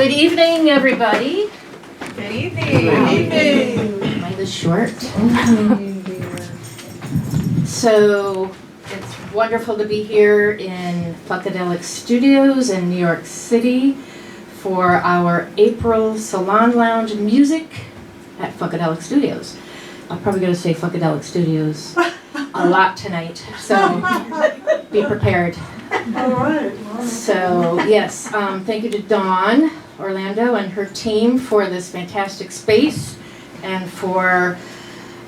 Good evening, everybody. Good evening. Good evening. Mine is short. So it's wonderful to be here in Funkadelic Studios in New York City for our April Salon Lounge music at Funkadelic Studios. I'm probably going to say Funkadelic Studios a lot tonight, so be prepared. All right. So yes, thank you to Dawn Orlando and her team for this fantastic space and for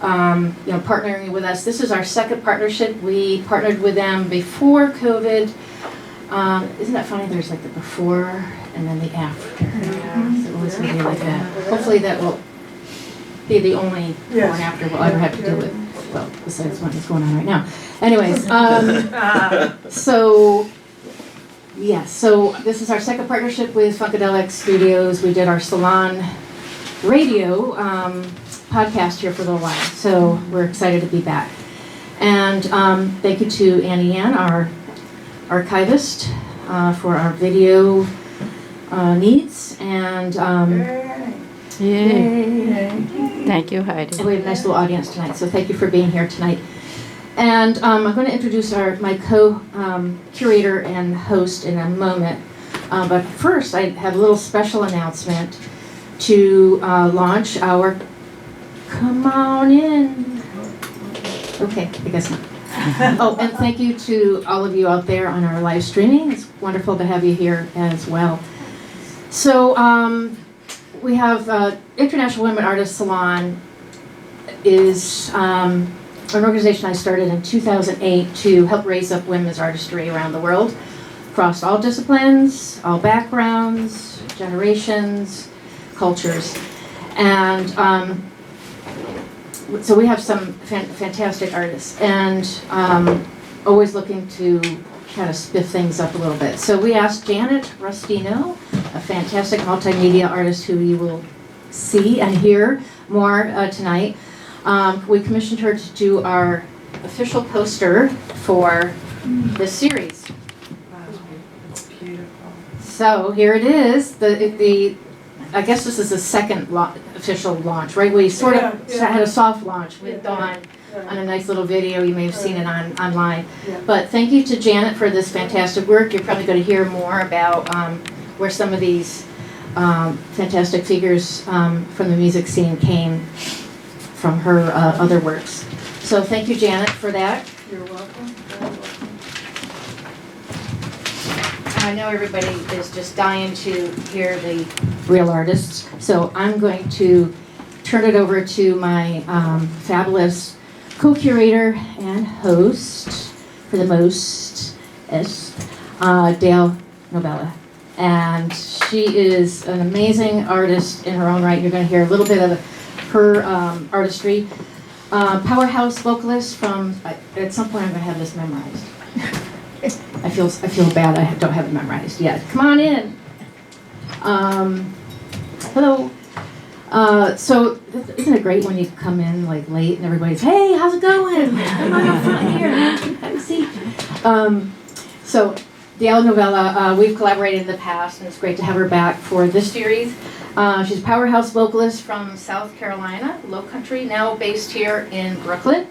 partnering with us. This is our second partnership. We partnered with them before COVID. Isn't that funny? There's like the before and then the after. Yeah. So it always going to be like that. Hopefully that will be the only before and after we'll ever have to deal with. Well, besides what's going on right now. Anyways, so this is our second partnership with Funkadelic Studios. We did our Salon radio podcast here for a little while, so we're excited to be back. And thank you to Ni-Emah, our archivist, for our video needs. And Yay. Thank you, Heidi. we have a nice little audience tonight, so thank you for being here tonight. And I'm going to introduce my co-curator and host in a moment. But first, I have a little special announcement to launch our Come On In. Okay, I guess not. Oh, and thank you to all of you out there on our live streaming. It's wonderful to have you here as well. So we have International Women Artists Salon is an organization I started in 2008 to help raise up women's artistry around the world, across all disciplines, all backgrounds, generations, cultures. And so we have some fantastic artists and always looking to kind of spiff things up a little bit. So we asked Janet Restino, a fantastic multimedia artist who you will see and hear more tonight. We commissioned her to do our official poster for this series. Wow, beautiful. So here it is. I guess this is the second official launch, right? We sort of had a soft launch with Dawn on a nice little video. You may have seen it online. Yeah. But thank you to Janet for this fantastic work. You're probably going to hear more about where some of these fantastic figures from the music scene came from her other works. So thank you, Janet, for that. You're welcome. Very welcome. I know everybody is just dying to hear the real artists, so I'm going to turn it over to my fabulous co-curator and host for the most, Dale Novela. And she is an amazing artist in her own right. You're going to hear a little bit of her artistry. Powerhouse vocalist from, at some point I'm going to have this memorized. I feel bad I don't have it memorized yet. Come on in. Hello. So isn't it great when you come in like late and everybody's, hey, how's it going? Come on up front here. Have a seat. So Dale Novela, we've collaborated in the past, and it's great to have her back for this series. She's a powerhouse vocalist from South Carolina, Low Country, now based here in Brooklyn.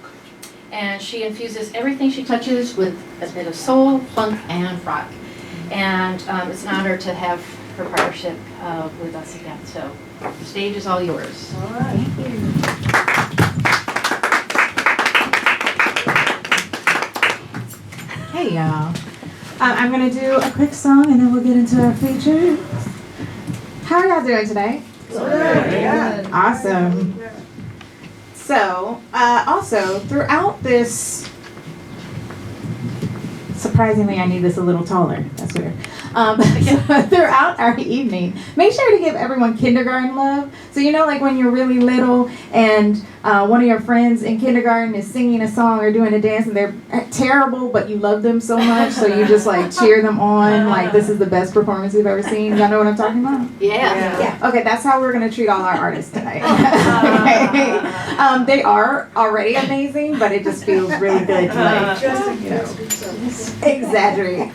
And she infuses everything she touches with a bit of soul, funk, and rock. And it's an honor to have her partnership with us again. So the stage is all yours. All right. Thank you. Hey y'all. I'm going to do a quick song and then we'll get into our feature. How are y'all doing today? Good. Awesome. So, also, throughout this, surprisingly, I need this a little taller. That's weird. So throughout our evening, make sure to give everyone kindergarten love. So, you know, like when you're really little and one of your friends in kindergarten is singing a song or doing a dance and they're terrible, but you love them so much, so you just like cheer them on, like this is the best performance you've ever seen. Y'all know what I'm talking about? Yeah. Okay, that's how we're gonna treat all our artists tonight. Okay. They are already amazing, but it just feels really good to like, Just in you know, case. exaggerate.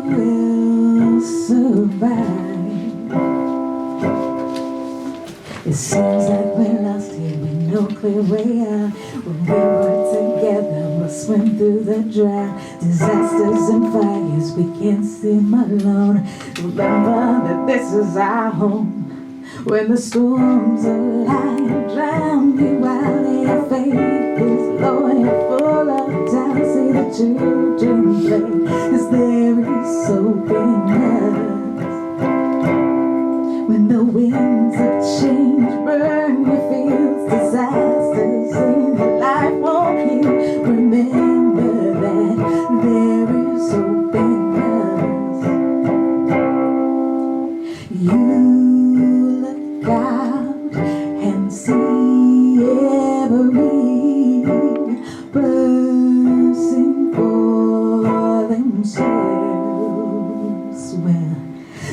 will survive. It seems like we're lost here with no clear way out. When we work together, we'll swim through the drought. Disasters and fires, we can't seem alone. Remember that this is our home. When the storms of life drown you out and your faith is low and you're full of doubt, see the children play, 'cause there is hope in us. When the winds of change burn your fields, disasters in your life won't heal, remember that there is hope in us. You look out and see every person for themselves. Well,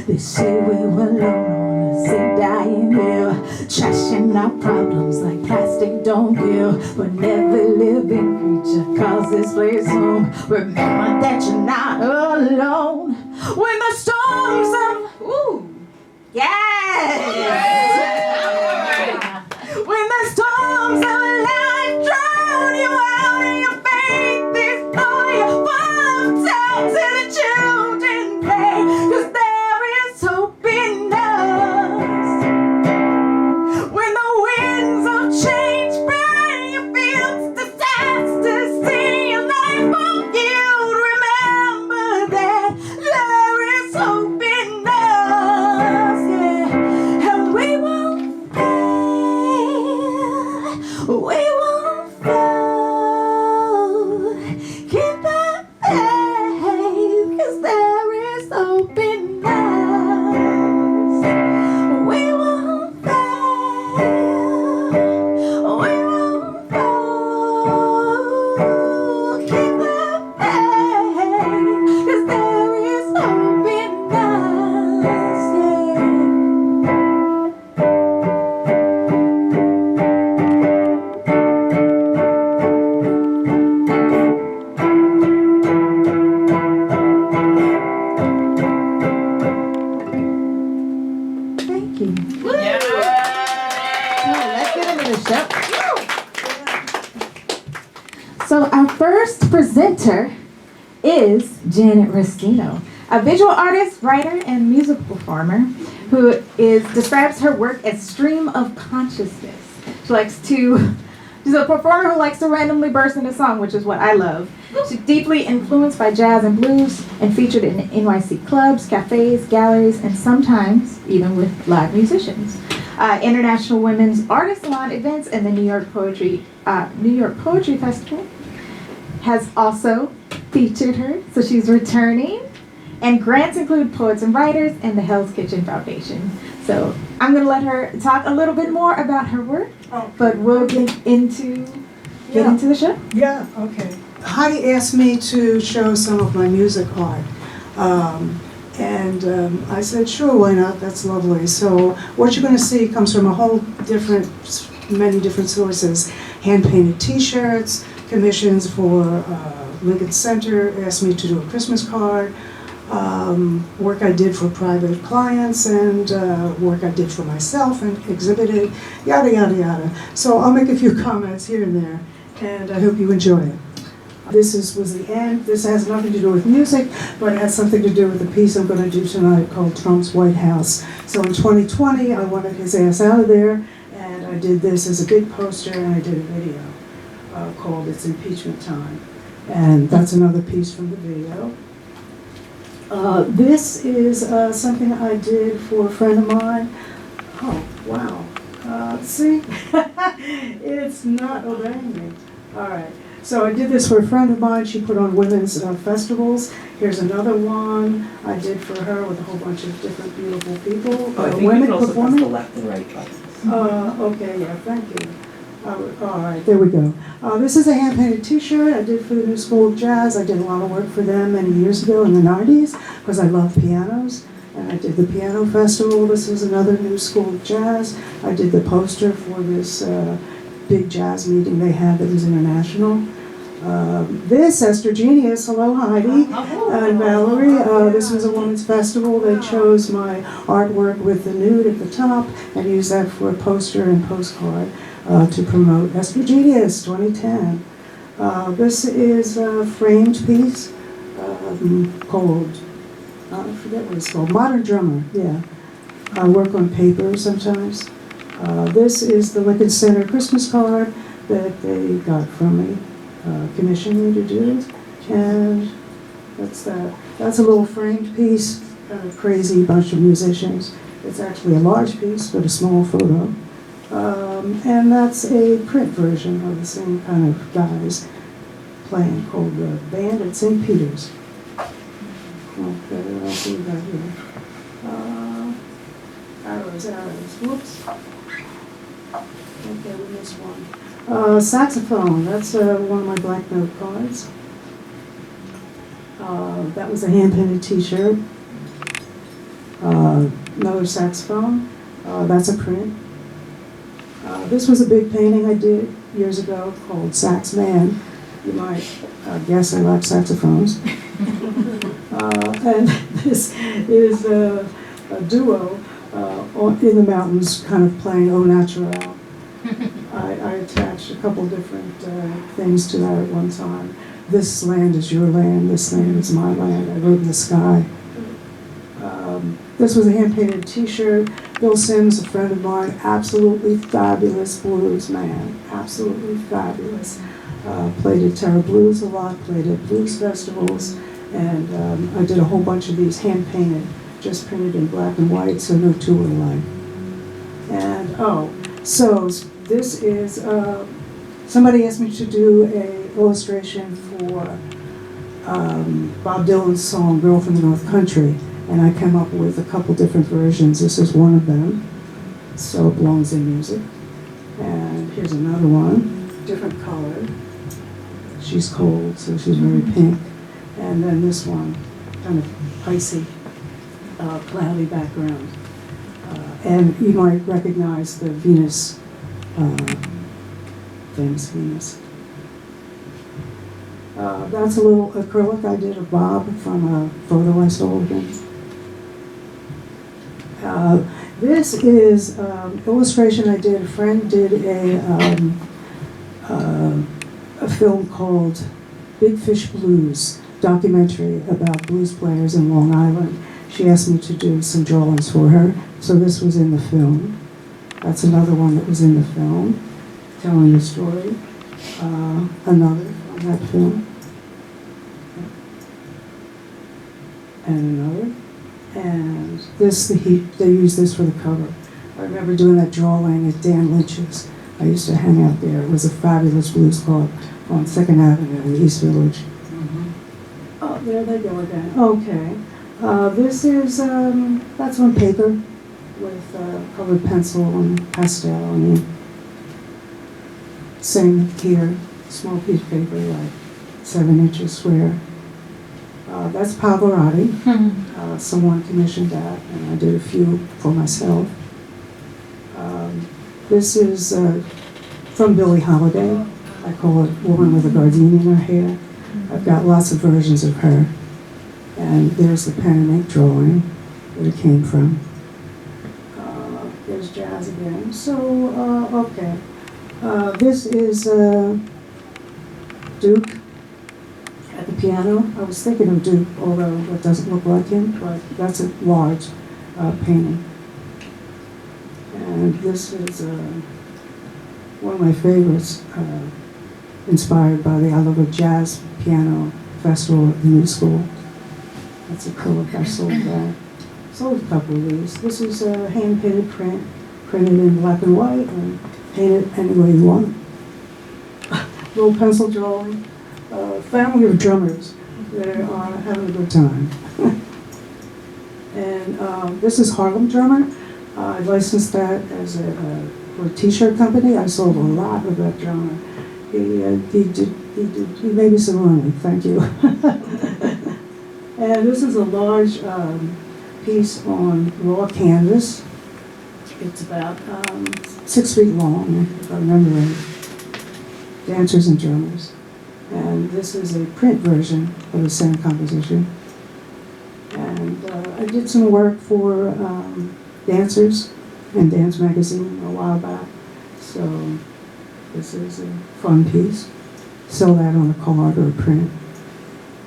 they say we were alone, say dying hill, trashing our problems like plastic don't kill. When every living creature calls this place home, remember that you're not alone. When the storms of when the storms of life drown you out and your faith is low, you're full of doubt, till the children play, 'cause there is hope in us. When the winds of change burn your fields, disasters see your life won't yield, remember that there is hope in us, yeah. And we won't fail, we won't fall. Keep that faith, 'cause there is hope in us. We won't fail, we won't fall. Keep that faith, 'cause there is hope in us, yeah. Thank you. Let's get into the show. So our first presenter is Janet Restino, a visual artist, writer, and musical performer who describes her work as stream of consciousness. She's a performer who likes to randomly burst into song, which is what I love. She's deeply influenced by jazz and blues and featured in NYC clubs, cafes, galleries, and sometimes even with live musicians. International Women's Artist Salon events and the New York Poetry Festival has also featured her, so she's returning. And grants include Poets and Writers and the Hell's Kitchen Foundation. So I'm going to let her talk a little bit more about her work, but we'll get into the show. Yeah, okay. Heidi asked me to show some of my music art. I said, sure, why not? That's lovely. So what you're going to see comes from many different sources. Hand-painted T-shirts, commissions for Lincoln Center, asked me to do a Christmas card, work I did for private clients, and work I did for myself and exhibited, yada, yada, yada. So I'll make a few comments here and there, and I hope you enjoy it. This was the end. This has nothing to do with music, but it has something to do with the piece I'm going to do tonight called Trump's White House. So in 2020, I wanted his ass out of there, and I did this as a big poster, and I did a video called It's Impeachment Time. And that's another piece from the video. This is something I did for a friend of mine. Oh, wow. See? It's not obeying me. All right. So I did this for a friend of mine. She put on women's festivals. Here's another one I did for her with a whole bunch of different beautiful people. Oh, I think women you can also performing. press the left and right buttons. Okay, yeah, thank you. All right, there we go. This is a hand-painted T-shirt I did for the New School of Jazz. I did a lot of work for them many years ago in the 90s because I love pianos. And I did the piano festival. This is another New School of Jazz. I did the poster for this big jazz meeting they had that was international. This, Esther Genius, hello Heidi and Valerie. This was a women's festival. They chose my artwork with the nude at the top and used that for a poster and postcard to promote Esther Genius 2010. This is a framed piece called, I forget what it's called, Modern Drummer, yeah. I work on paper sometimes. This is the Lincoln Center Christmas card that they got from me, commissioned me to do, and that's that. That's a little framed piece, kind of crazy bunch of musicians. It's actually a large piece, but a small photo. And that's a print version of the same kind of guys playing called the Band at St. Peter's. Okay, what else we got here? Arrows. Whoops. Okay, we missed one. Saxophone. That's one of my blank note cards. That was a hand-painted T-shirt. Another saxophone. That's a print. This was a big painting I did years ago called Sax Man. You might guess I like saxophones. And this is a duo in the mountains, kind of playing au naturel. I attached a couple different things to that at one time. This land is your land, this land is my land. I wrote in the sky. This was a hand-painted T-shirt. Bill Sims, a friend of mine, absolutely fabulous blues man, absolutely fabulous. Played at Terra Blues a lot, played at blues festivals, and I did a whole bunch of these hand-painted, just printed in black and white, so no two are alike. And so this is, somebody asked me to do a illustration for Bob Dylan's song, Girl from the North Country, and I came up with a couple different versions. This is one of them, so it belongs in music. And here's another one, different color. She's cold, so she's very pink. And then this one, kind of icy, cloudy background. And you might recognize the Venus, famous Venus. That's a little acrylic I did of Bob from a photo I sold him. This is illustration I did. A friend did a film called Big Fish Blues, documentary about blues players in Long Island. She asked me to do some drawings for her, so this was in the film. That's another one that was in the film, telling the story. Another from that film. And another. And this, they used this for the cover. I remember doing that drawing at Dan Lynch's. I used to hang out there. It was a fabulous blues club on 2nd Avenue in East Village. Oh, there they go again. Okay. This is, that's on paper with colored pencil and pastel. And same here, small piece of paper, like 7 inches square. That's Pavarotti. Someone commissioned that, and I did a few for myself. This is from Billie Holiday. I call it Woman with a Gardenia in Her Hair. I've got lots of versions of her. And there's the pen and ink drawing that it came from. There's jazz again. So, okay. This is Duke at the piano. I was thinking of Duke, although it doesn't look like him, but that's a large painting. And this is one of my favorites, inspired by the I Love a Jazz Piano Festival at the New School. That's acrylic, I sold that. Sold a couple of these. This is a hand-painted print, printed in black and white, and painted any way you want. Little pencil drawing. Family of drummers. They are having a good time. And this is Harlem Drummer. I licensed that as for a t-shirt company. I sold a lot of that drummer. He made me some money, thank you. And this is a large piece on raw canvas. It's about 6 feet long, if I remember right. Dancers and drummers. And this is a print version of the same composition. And I did some work for dancers in Dance Magazine a while back. So this is a fun piece. Sell that on a card or a print.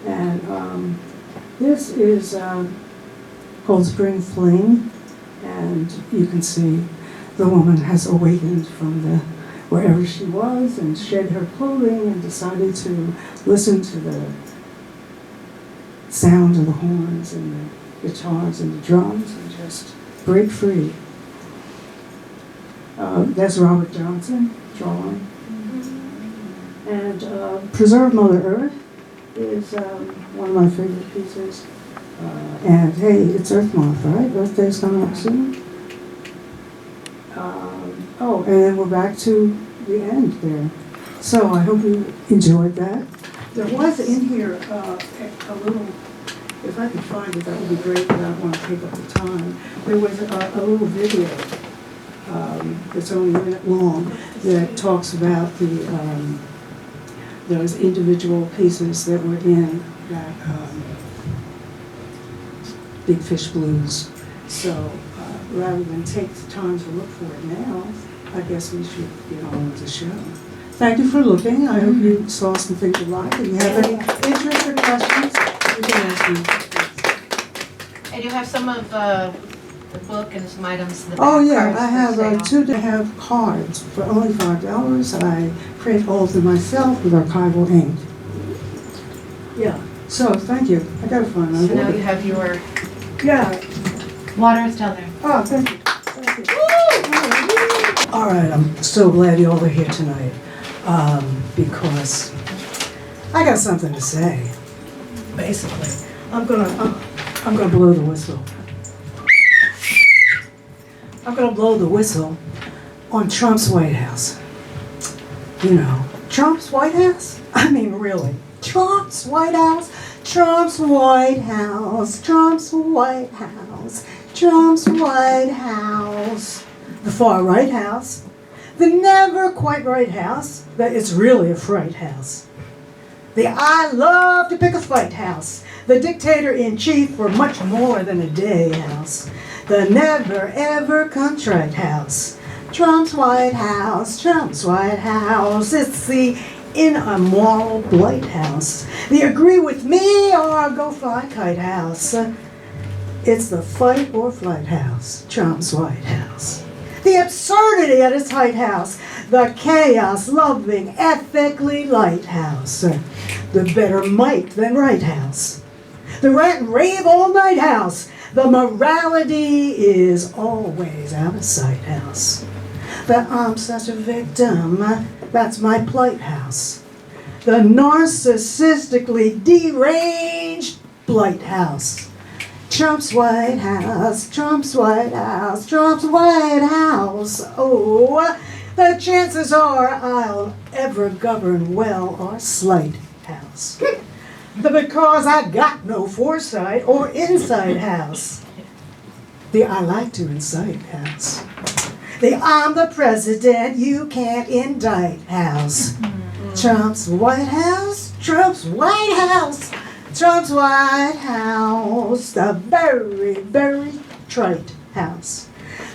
And this is called Spring Fling. And you can see the woman has awakened from wherever she was and shed her clothing and decided to listen to the sound of the horns and the guitars and the drums and just break free. That's Robert Johnson drawing. And Preserve Mother Earth is one of my favorite pieces. And hey, it's Earth Month, right? Earth Day's coming up soon. Oh, and then we're back to the end there. So I hope you enjoyed that. There was in here a little, if I could find it, that would be great, but I don't want to take up the time. There was a little video that's only a minute long that talks about those individual pieces that were in that Big Fish Blues. So rather than take the time to look for it now, I guess we should get on with the show. Thank you for looking. I hope you saw some things you liked. If you have any interest or questions, you can ask me. I do have some of the book and some items in the back. Oh yeah, cards I have for sale. I have cards for only $5. I print all of them myself with archival ink. Yeah, so thank you. I gotta find my So now order. you have your Yeah. water is down there. Oh, thank you. Thank you. All right, I'm so glad you all are here tonight because I got something to say. Basically, I'm gonna blow the whistle. I'm gonna blow the whistle on Trump's White House. You know, Trump's White House? I mean, really, Trump's White House? Trump's White House, Trump's White House, Trump's White House. The far right house, the never quite right house, that it's really a fright house. The I love to pick a fight house, the dictator-in-chief for much more than a day house, the never ever contrite house. Trump's White House, Trump's White House, it's the in a moral blight house. The agree with me or go fly kite house. It's the fight or flight house, Trump's White House. The absurdity at its height house, the chaos-loving, ethically light house, the better might than right house, the rant and rave all night house, the morality is always out of sight house. That I'm such a victim, that's my plight house. The narcissistically deranged blight house. Trump's White House, Trump's White House, Trump's White House. Oh, the chances are I'll ever govern well are slight house. The because I got no foresight or insight house. The I like to incite house. The I'm the president, you can't indict house. Trump's White House, Trump's White House, Trump's White House, the very, very trite house.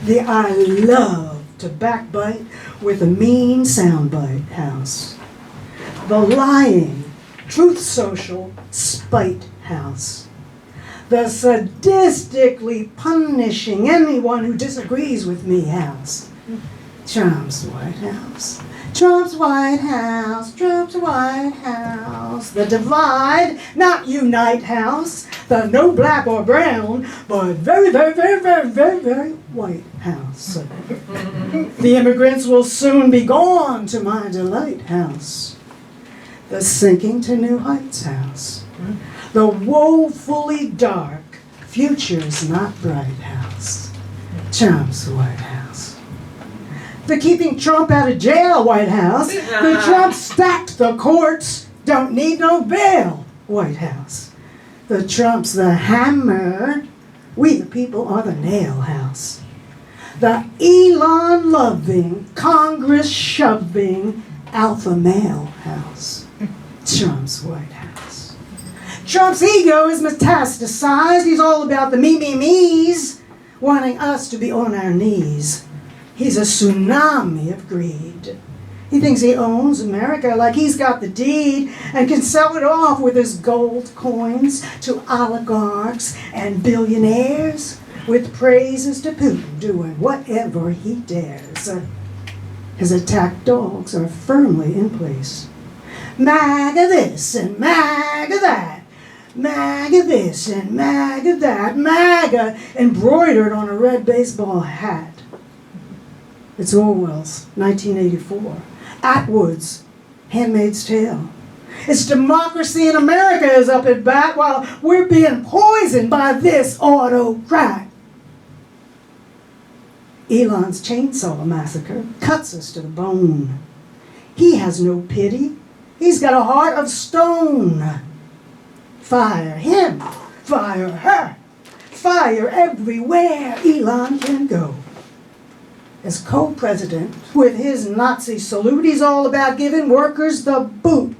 The I love to backbite with a mean soundbite house. The lying, truth social, spite house. The sadistically punishing anyone who disagrees with me house. Trump's White House. Trump's White House, Trump's White House. The divide, not unite house. The no black or brown, but very, very, very, very, very, very white house. The immigrants will soon be gone to my delight house. The sinking to new heights house. The woefully dark, future's not bright house. Trump's White House. The keeping Trump out of jail White House. The Trump stacked the courts, don't need no bail White House. The Trump's the hammer, we the people are the nail house. The Elon loving, Congress shoving, alpha male house. Trump's White House. Trump's ego is metastasized. He's all about the me's, wanting us to be on our knees. He's a tsunami of greed. He thinks he owns America like he's got the deed and can sell it off with his gold coins to oligarchs and billionaires with praises to Putin doing whatever he dares. His attack dogs are firmly in place. MAGA this and MAGA that. MAGA this and MAGA that. MAGA embroidered on a red baseball hat. It's Orwell's 1984. Atwood's Handmaid's Tale. It's democracy in America is up at bat while we're being poisoned by this autocrat. Elon's chainsaw massacre cuts us to the bone. He has no pity. He's got a heart of stone. Fire him. Fire her. Fire everywhere Elon can go. As co-president, with his Nazi salute, he's all about giving workers the boot.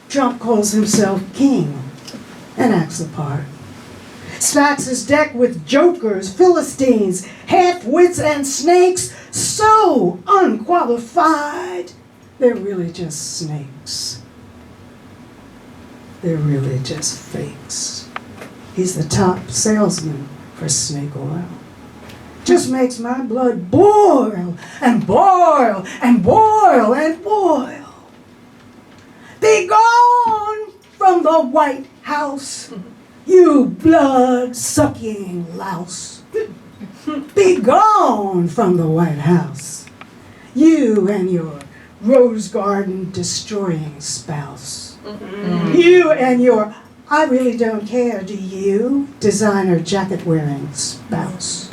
Trump calls himself king and acts the part. Stacks his deck with jokers, Philistines, half-wits, and snakes, so unqualified. They're really just snakes. They're really just fakes. He's the top salesman for snake oil. Just makes my blood boil and boil and boil and boil. Be gone from the White House, you blood-sucking louse. Be gone from the White House, you and your rose garden destroying spouse. You and your I really don't care, do you, designer jacket wearing spouse.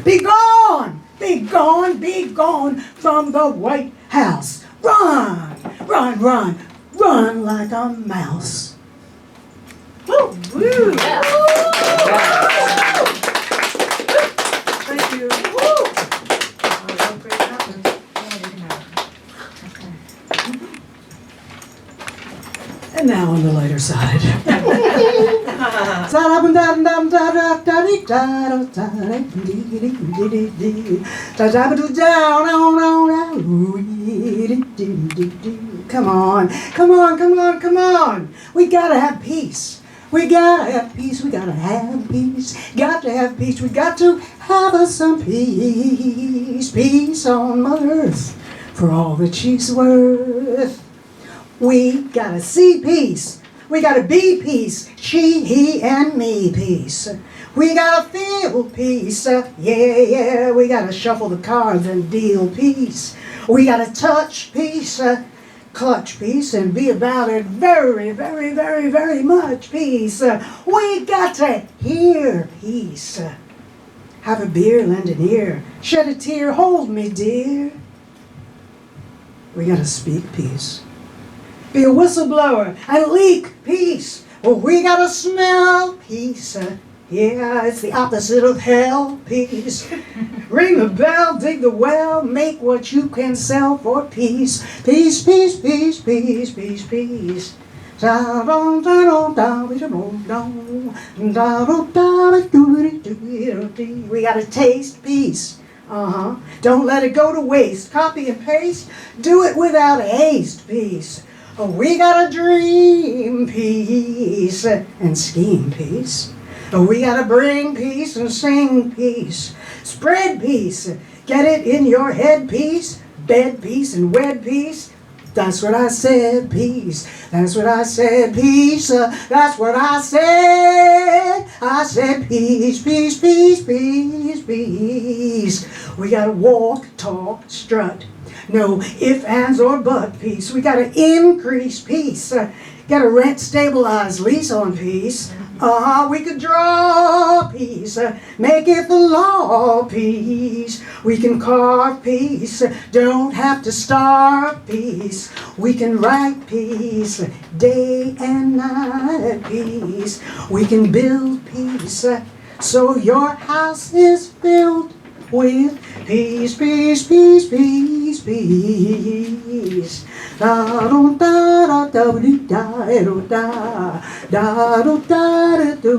Be gone, be gone, be gone from the White House. Run, run, run, run like a mouse. Woo! Woo! Yeah. Thank you. And now on the lighter side. Come on, come on, come on, come on. We gotta have peace. We gotta have peace, we gotta have peace. Got to have peace, we got to have us some peace. Peace on Mother Earth for all that she's worth. We gotta see peace. We gotta be peace. She, he, and me peace. We gotta feel peace. Yeah. We gotta shuffle the cards and deal peace. We gotta touch peace. Clutch peace and be about it very, very, very, very much peace. We got to hear peace. Have a beer, lend an ear. Shed a tear, hold me, dear. We gotta speak peace. Be a whistleblower and leak peace. Well, we gotta smell peace. Yeah, it's the opposite of hell, peace. Ring the bell, dig the well, make what you can sell for peace. Peace, peace, peace, peace, peace, peace. We gotta taste peace. Don't let it go to waste. Copy and paste. Do it without haste, peace. We gotta dream peace and scheme peace. We gotta bring peace and sing peace. Spread peace. Get it in your head peace. Bed peace and wed peace. That's what I said, peace. That's what I said, peace. That's what I said. I said peace, peace, peace, peace, peace. We gotta walk, talk, strut. No ifs, ands, or but peace. We gotta increase peace. Gotta rent, stabilize, lease on peace. We could draw peace, make it the law peace. We can carve peace, don't have to starve peace. We can write peace, day and night peace. We can build peace, so your house is filled with peace, peace, peace, peace, peace. Da do da da da dee da do da da do da do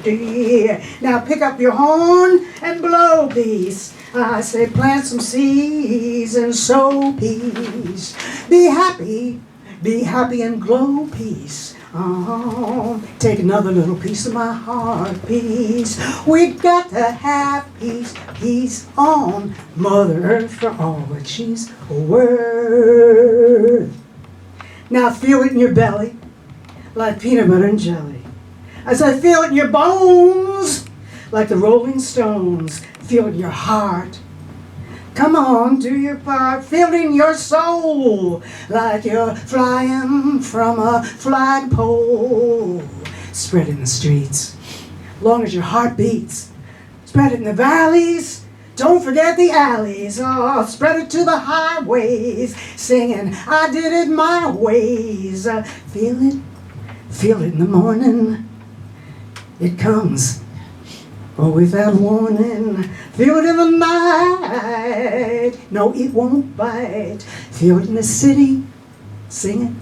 dee. Now pick up your horn and blow peace. I say plant some seeds and sow peace. Be happy and glow peace. Take another little piece of my heart, peace. We got to have peace, peace on Mother Earth for all that she's worth. Now feel it in your belly, like peanut butter and jelly. As I feel it in your bones, like the Rolling Stones. Feel it in your heart. Come on, do your part. Feel it in your soul, like you're flying from a flagpole. Spread it in the streets, long as your heart beats. Spread it in the valleys, don't forget the alleys. Oh, spread it to the highways, singing, I did it my ways. Feel it in the morning. It comes. Oh, without warning, feel it in the night. No, it won't bite. Feel it in the city, singing,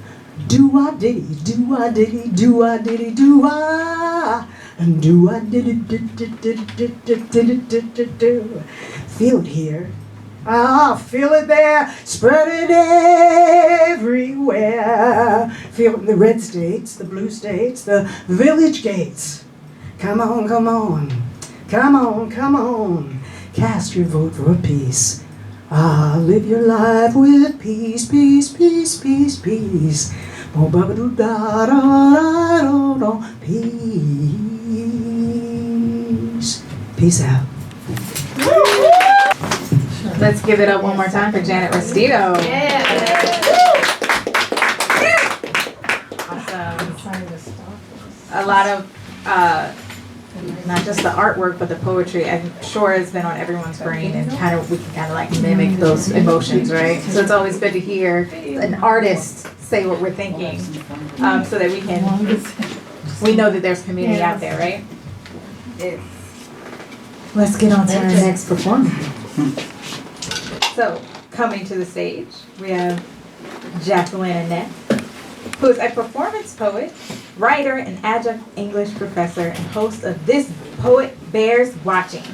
do-a-diddy, do-a-diddy, do-a-diddy, do-a, and do-a-diddy, do-do-do-do-do-do-do-do. Feel it here. Ah, feel it there. Spread it everywhere. Feel it in the red states, the blue states, the village gates. Come on, come on. Come on, come on, cast your vote for peace. Ah, live your life with peace, peace, peace, peace, peace. Oh, ba-ba-doo-da-da-da-da-da, peace. Peace out. Let's give it up one more time for Janet Restino. Awesome. A lot of not just the artwork, but the poetry, I'm sure has been on everyone's brain, and we can like mimic those emotions, right? So it's always good to hear an artist say what we're thinking, so that we know that there's community out there, right? Let's get on to our next performer. So, coming to the stage, we have Jacqueline Annette, who is a performance poet, writer, and adjunct English professor, and host of This Poet Bears Watching.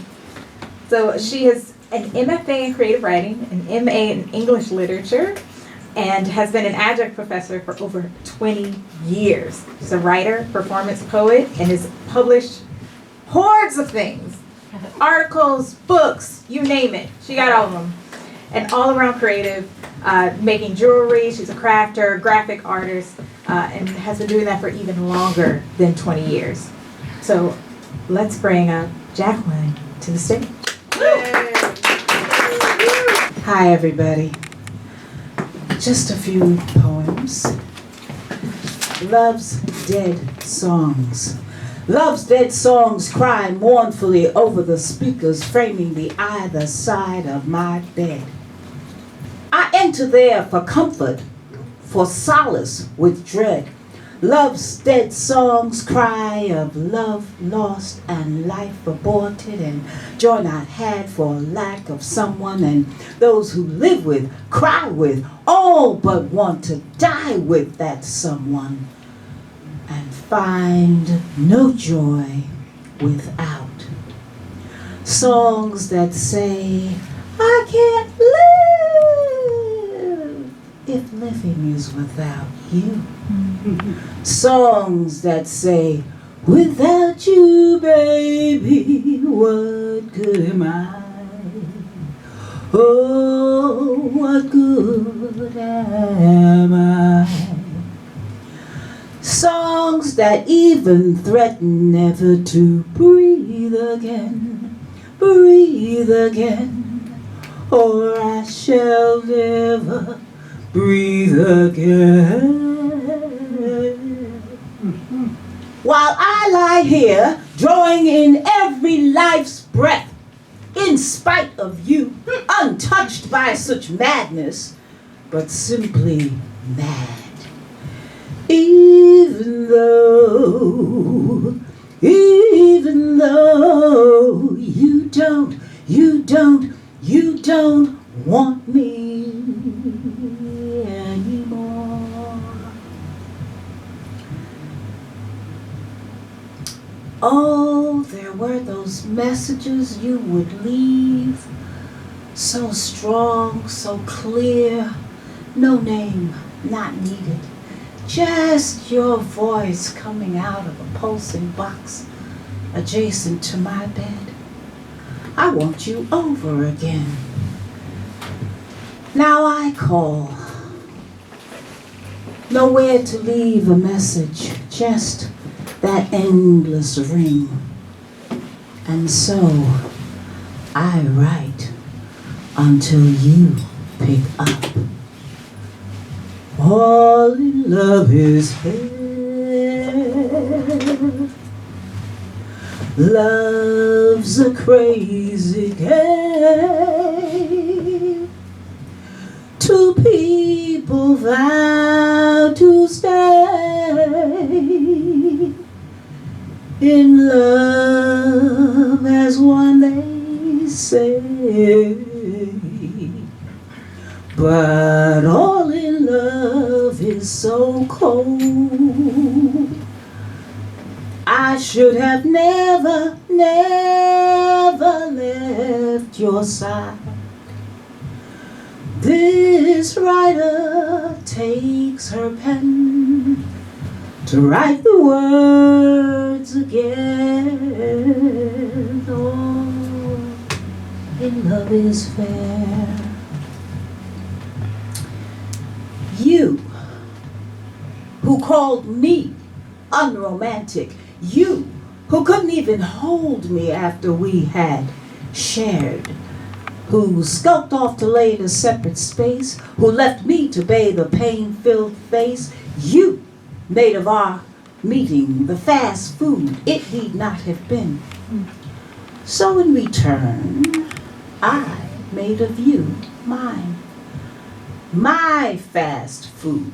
So she is an MFA in creative writing, an MA in English literature, and has been an adjunct professor for over 20 years. She's a writer, performance poet, and has published hordes of things. Articles, books, you name it. She got all of them. And all around creative, making jewelry. She's a crafter, graphic artist, and has been doing that for even longer than 20 years. So let's bring up Jacqueline to the stage. Hi, everybody. Just a few poems. Love's dead songs. Love's dead songs cry mournfully over the speakers framing the either side of my bed. I enter there for comfort, for solace with dread. Love's dead songs cry of love lost and life aborted, and joy not had for lack of someone, and those who live with, cry with, all but want to die with that someone, and find no joy without. Songs that say, I can't live if living is without you. Songs that say, without you, baby, what good am I? Oh, what good am I? Songs that even threaten never to breathe again, or I shall never breathe again. While I lie here, drawing in every life's breath, in spite of you, untouched by such madness, but simply mad. Even though you don't want me Oh, there were those messages you would leave, so strong, so clear, no name, not needed. Just your voice coming out of a pulsing box adjacent to my bed. I want you over again. Now I call. Nowhere to leave a message, just that endless ring. And so I write until you pick up. All in love is here. Love's a crazy game. Two people vow to stay in love as one, they say. But all in love is so cold. I should have never, never left your side. This writer takes her pen to write the words again. Oh, in love is fair. You, who called me unromantic, you, who couldn't even hold me after we had shared, who skulked off to lay in a separate space, who left me to bathe a pain-filled face, you made of our meeting the fast food it need not have been. So in return, I made of you mine. My fast food,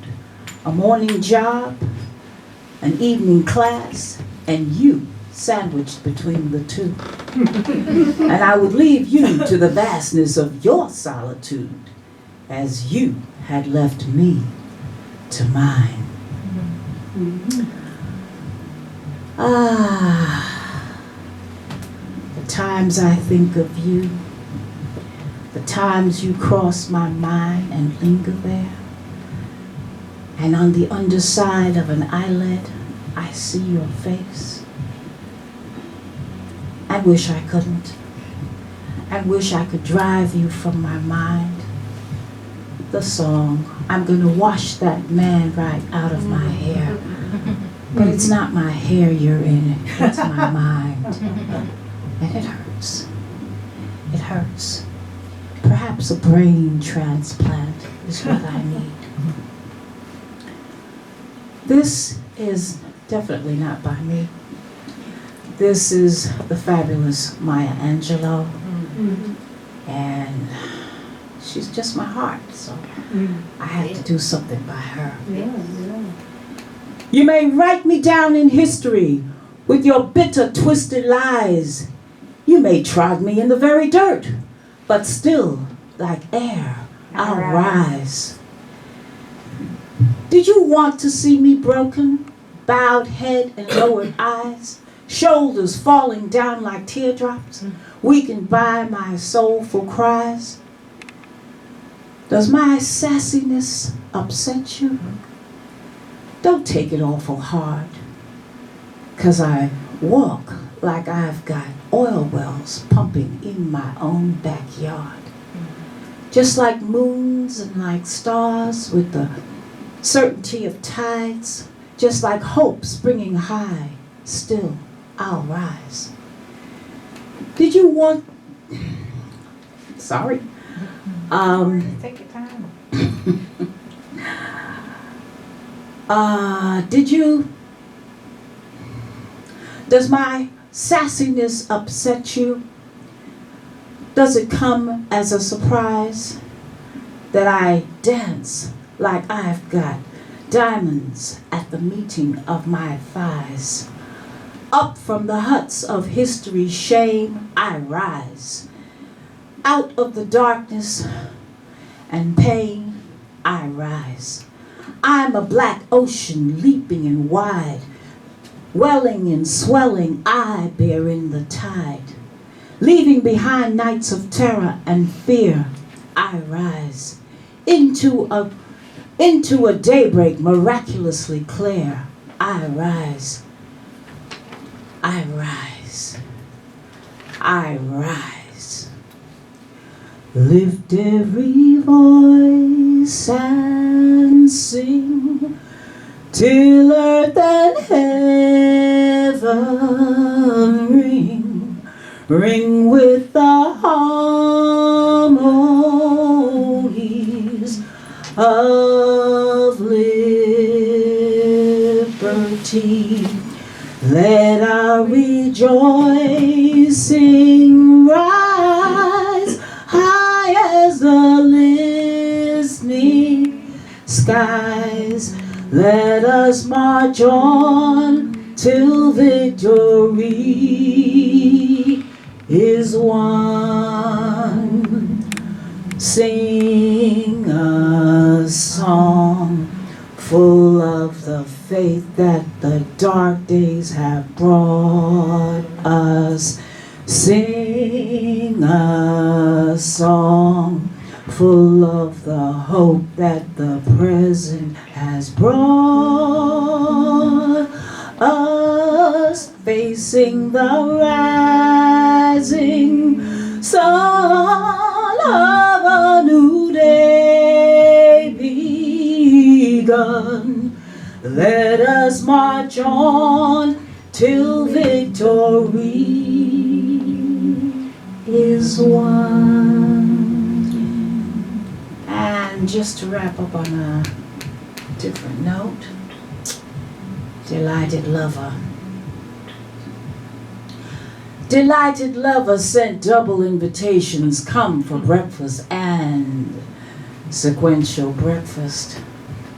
a morning job, an evening class, and you sandwiched between the two. And I would leave you to the vastness of your solitude, as you had left me to mine. Ah, the times I think of you, the times you cross my mind and linger there, and on the underside of an eyelid, I see your face. I wish I couldn't. I wish I could drive you from my mind. The song, I'm gonna wash that man right out of my hair. But it's not my hair you're in, it's my mind. And it hurts. It hurts. Perhaps a brain transplant is what I need. This is definitely not by me. This is the fabulous Maya Angelou. And she's just my heart, so I had to do something by her. You may write me down in history with your bitter, twisted lies. You may trod me in the very dirt, but still, like air, I'll rise. Did you want to see me broken, bowed head and lowered eyes, shoulders falling down like teardrops, weakened by my soulful cries? Does my sassiness upset you? Don't take it awful hard, 'cause I walk like I've got oil wells pumping in my own backyard. Just like moons and like stars with the certainty of tides, just like hope springing high, still I'll rise. Did you want... Sorry. Take your time. Did you... Does my sassiness upset you? Does it come as a surprise that I dance like I've got diamonds at the meeting of my thighs? Up from the huts of history's shame I rise. Out of the darkness and pain I rise. I'm a black ocean leaping and wide, Welling and swelling, I bear in the tide. Leaving behind nights of terror and fear, I rise into a daybreak miraculously clear. I rise, I rise, I rise. Lift every voice and sing till earth and heaven ring with the harmonies of liberty. Let our rejoicing rise high as the listening skies. Let us march on till victory is won. Sing a song full of the faith that the dark days have brought us. Sing a song full of the hope that the present has brought us, facing the rising sun of a new day begun. Let us march on till victory is won. And just to wrap up on a different note, delighted lover. Delighted lover sent double invitations, come for breakfast and sequential breakfast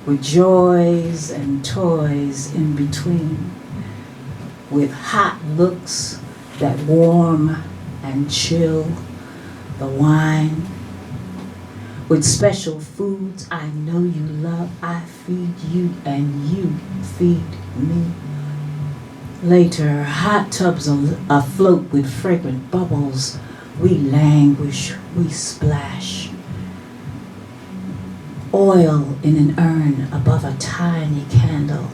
with joys and toys in between, with hot looks that warm and chill the wine, with special foods I know you love. I feed you and you feed me. Later, hot tubs afloat with fragrant bubbles. We languish, we splash. Oil in an urn above a tiny candle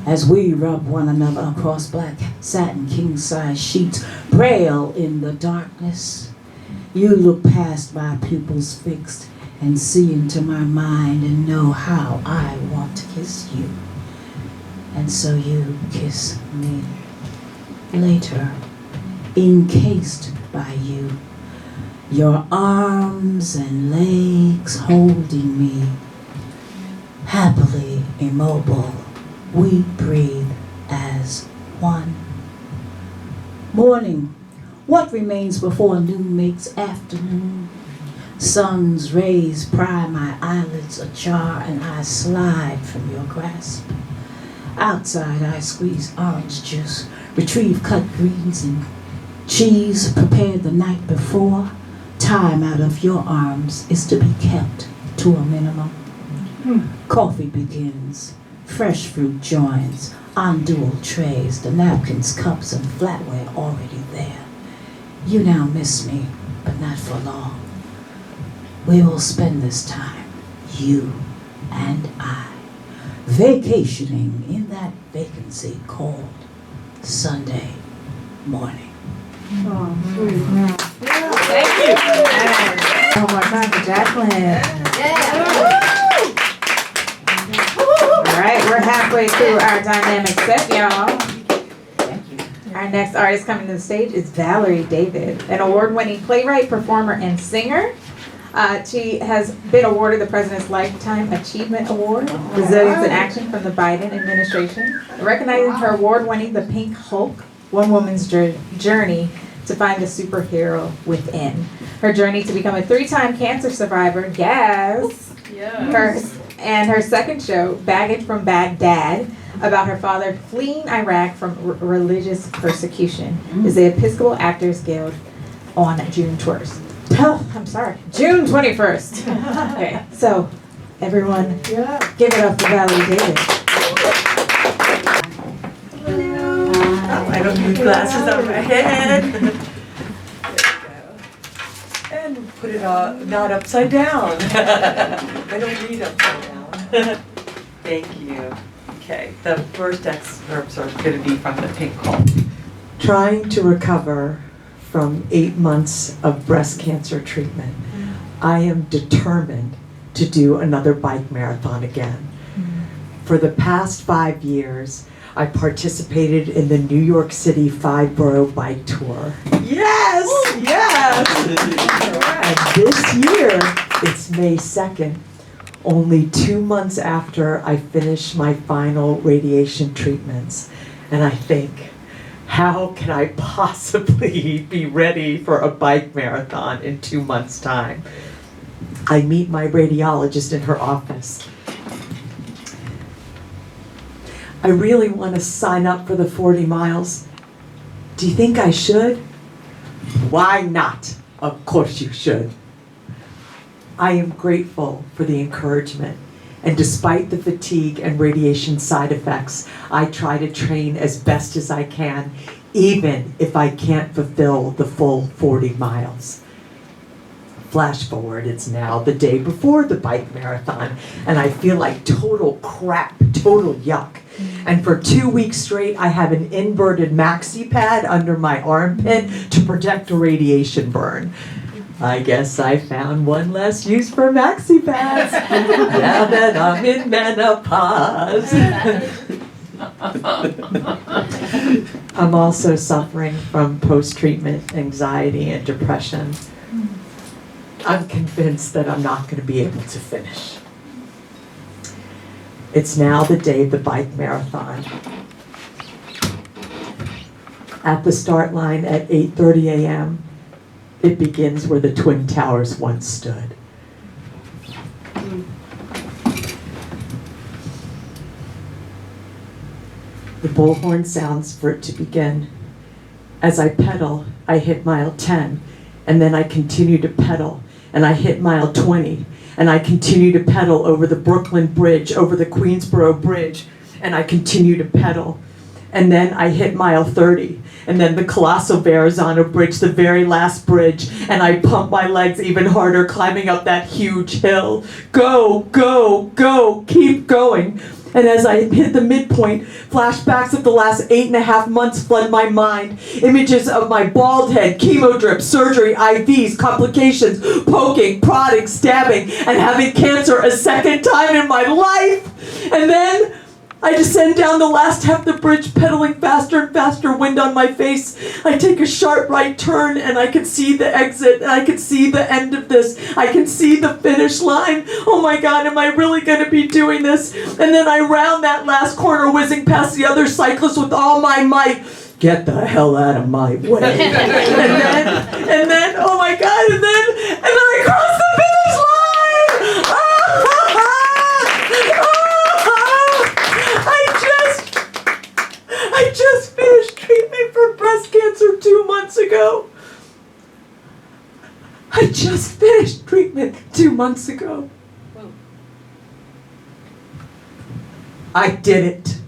as we rub one another across black satin king-size sheets, braille in the darkness. You look past my pupils fixed and see into my mind and know how I want to kiss you. And so you kiss me. Later, encased by you, your arms and legs holding me, happily immobile, we breathe as one. Morning, what remains before noon makes afternoon? Sun's rays pry my eyelids ajar and I slide from your grasp. Outside I squeeze orange juice, retrieve cut greens and cheese prepared the night before. Time out of your arms is to be kept to a minimum. Coffee begins, fresh fruit joins, on dual trays, the napkins, cups, and flatware already there. You now miss me, but not for long. We will spend this time, you and I, vacationing in that vacancy called Sunday morning. Oh, sweet. Thank you. One more time for Jacqueline. All right, we're halfway through our dynamic set, y'all. Our next artist coming to the stage is Valerie David, an award-winning playwright, performer, and singer. She has been awarded the President's Lifetime Achievement Award, Resilience in Action from the Biden administration, recognizing her award-winning The Pink Hulk, one woman's journey to find the superhero within. Her journey to become a 3-time cancer survivor, yes. Her second show, Baggage from Baghdad, about her father fleeing Iraq from religious persecution, is the Episcopal Actors Guild on June 1st. June 21st. Okay, so everyone, give it up for Valerie David. Hello. don't need glasses on my head. There we go. And put it not upside down. I don't need upside down. Thank you. Okay, the first excerpts are going to be from the Pink Hulk. Trying to recover from 8 months of breast cancer treatment, I am determined to do another bike marathon again. For the past 5 years, I participated in the New York City 5-borough bike tour. Yes! Yes! And this year, it's May 2nd, only 2 months after I finished my final radiation treatments. And I think, how can I possibly be ready for a bike marathon in 2 months' time? I meet my radiologist in her office. I really want to sign up for the 40 miles. Do you think I should? Why not? Of course you should. I am grateful for the encouragement, and despite the fatigue and radiation side effects, I try to train as best as I can, even if I can't fulfill the full 40 miles. Flash forward, it's now the day before the bike marathon, and I feel like total crap, total yuck. And for 2 weeks straight, I have an inverted maxi pad under my armpit to protect a radiation burn. I guess I found one less use for maxi pads now that I'm in menopause. I'm also suffering from post-treatment anxiety and depression. I'm convinced that I'm not going to be able to finish. It's now the day of the bike marathon. At the start line at 8:30 a.m., it begins where the Twin Towers once stood. The bullhorn sounds for it to begin. As I pedal, I hit mile 10, and then I continue to pedal, and I hit mile 20, and I continue to pedal over the Brooklyn Bridge, over the Queensboro Bridge, and I continue to pedal. And then I hit mile 30, and then the Colossal Verrazano Bridge, the very last bridge, and I pump my legs even harder, climbing up that huge hill. Go, go, go, keep going. And as I hit the midpoint, flashbacks of the last 8.5 months flood my mind. Images of my bald head, chemo drips, surgery, IVs, complications, poking, prodding, stabbing, and having cancer a second time in my life. And then I descend down the last half of the bridge, pedaling faster and faster, wind on my face. I take a sharp right turn, and I can see the exit, and I can see the end of this. I can see the finish line. Oh my God, am I really going to be doing this? And then I round that last corner, whizzing past the other cyclists with all my might. Get the hell out of my way. and then, oh my God, and then I cross the finish line! I just finished treatment for breast cancer 2 months ago. I just finished treatment 2 months ago. I did it.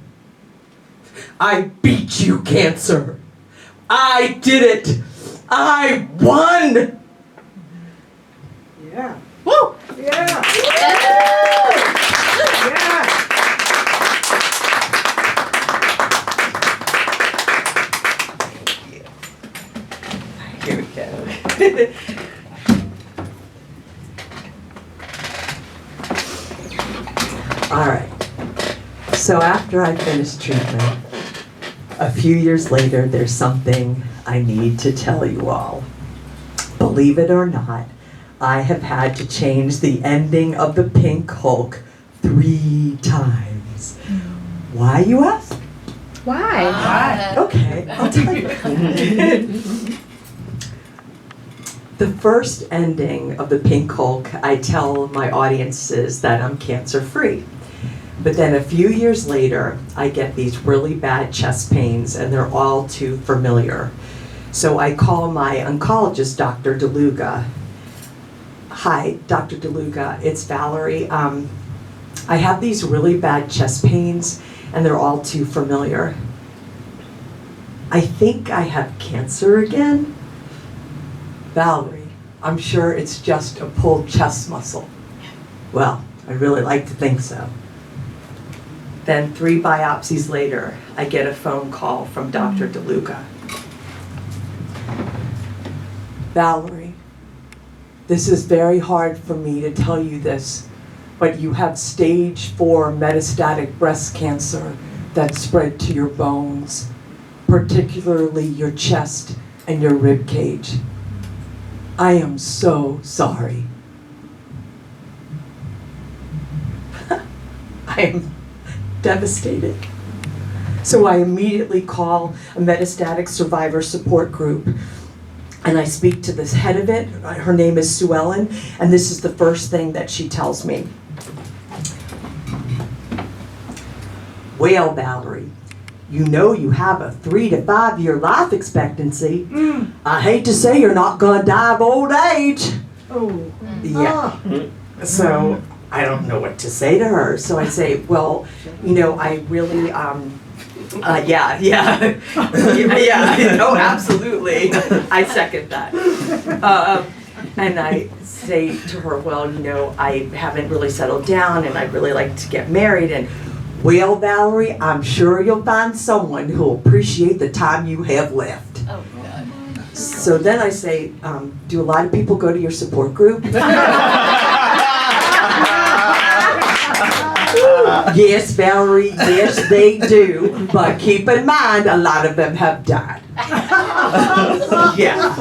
I beat you, cancer. I did it. I won. Yeah. Woo! Yeah. Yeah. Here we go. All right. So after I finished treatment, a few years later, there's something I need to tell you all. Believe it or not, I have had to change the ending of the Pink Hulk 3 times. Why, you ask? Why? Okay, I'll tell you. The first ending of the Pink Hulk, I tell my audiences that I'm cancer-free. But then a few years later, I get these really bad chest pains, and they're all too familiar. So I call my oncologist, Dr. DeLuga. Hi, Dr. DeLuga, it's Valerie. I have these really bad chest pains, and they're all too familiar. I think I have cancer again. Valerie, I'm sure it's just a pulled chest muscle. Well, I really like to think so. Then 3 biopsies later, I get a phone call from Dr. DeLuca. Valerie, this is very hard for me to tell you this, but you have stage 4 metastatic breast cancer that spread to your bones, particularly your chest and your rib cage. I am so sorry. I am devastated. So I immediately call a metastatic survivor support group, and I speak to this head of it. Her name is Sue Ellen, and this is the first thing that she tells me. Well, Valerie, you know you have a 3 to 5 year life expectancy. I hate to say you're not gonna die of old age. Oh. Yeah. So I don't know what to say to her. So I say, well, you know, I really, yeah, no, absolutely. I second that. And I say to her, well, you know, I haven't really settled down and I'd really like to get married. And well, Valerie, I'm sure you'll find someone who'll appreciate the time you have left. Oh, God. So then I say, do a lot of people go to your support group? Yes, Valerie, yes, they do. But keep in mind, a lot of them have died. Yeah.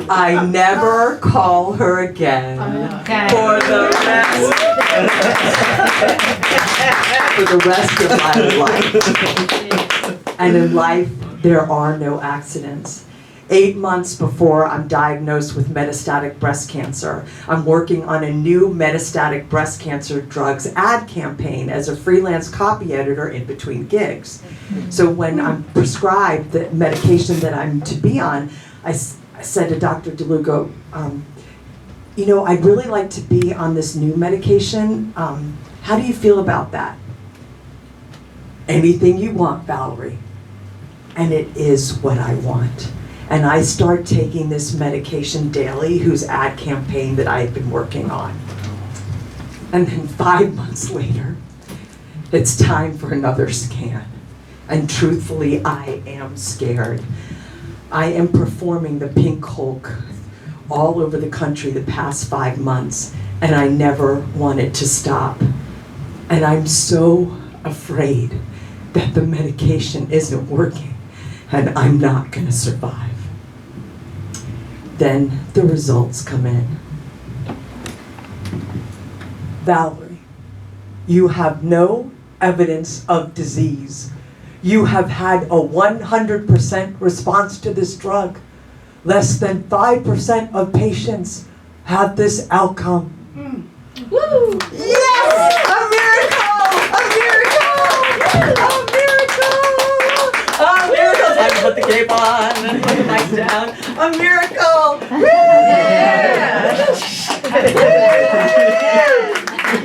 I never call her again for the rest of my life. And in life, there are no accidents. 8 months before I'm diagnosed with metastatic breast cancer, I'm working on a new metastatic breast cancer drugs ad campaign as a freelance copy editor in between gigs. So when I'm prescribed the medication that I'm to be on, I said to Dr. DeLuca, you know, I'd really like to be on this new medication. How do you feel about that? Anything you want, Valerie. And it is what I want. And I start taking this medication daily, whose ad campaign that I had been working on. And then 5 months later, it's time for another scan. And truthfully, I am scared. I am performing the Pink Hulk all over the country the past 5 months, and I never wanted to stop. And I'm so afraid that the medication isn't working, and I'm not gonna survive. Then the results come in. Valerie, you have no evidence of disease. You have had a 100% response to this drug. Less than 5% of patients have this outcome. Woo! Yes! A miracle! A miracle! A miracle! A miracle! Time to put the cape on and put the mic down. A miracle!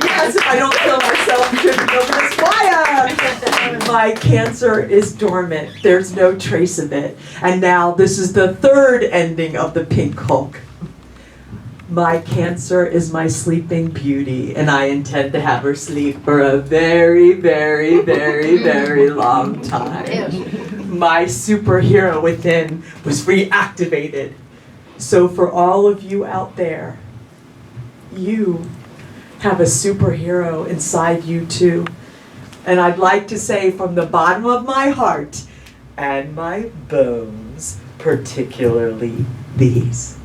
Yes, if I don't kill myself, I'm tripping over this wire. My cancer is dormant. There's no trace of it. And now this is the third ending of the Pink Hulk. My cancer is my sleeping beauty, and I intend to have her sleep for a very, very, very, very long time. My superhero within was reactivated. So for all of you out there, you have a superhero inside you too. And I'd like to say from the bottom of my heart and my bones, particularly these,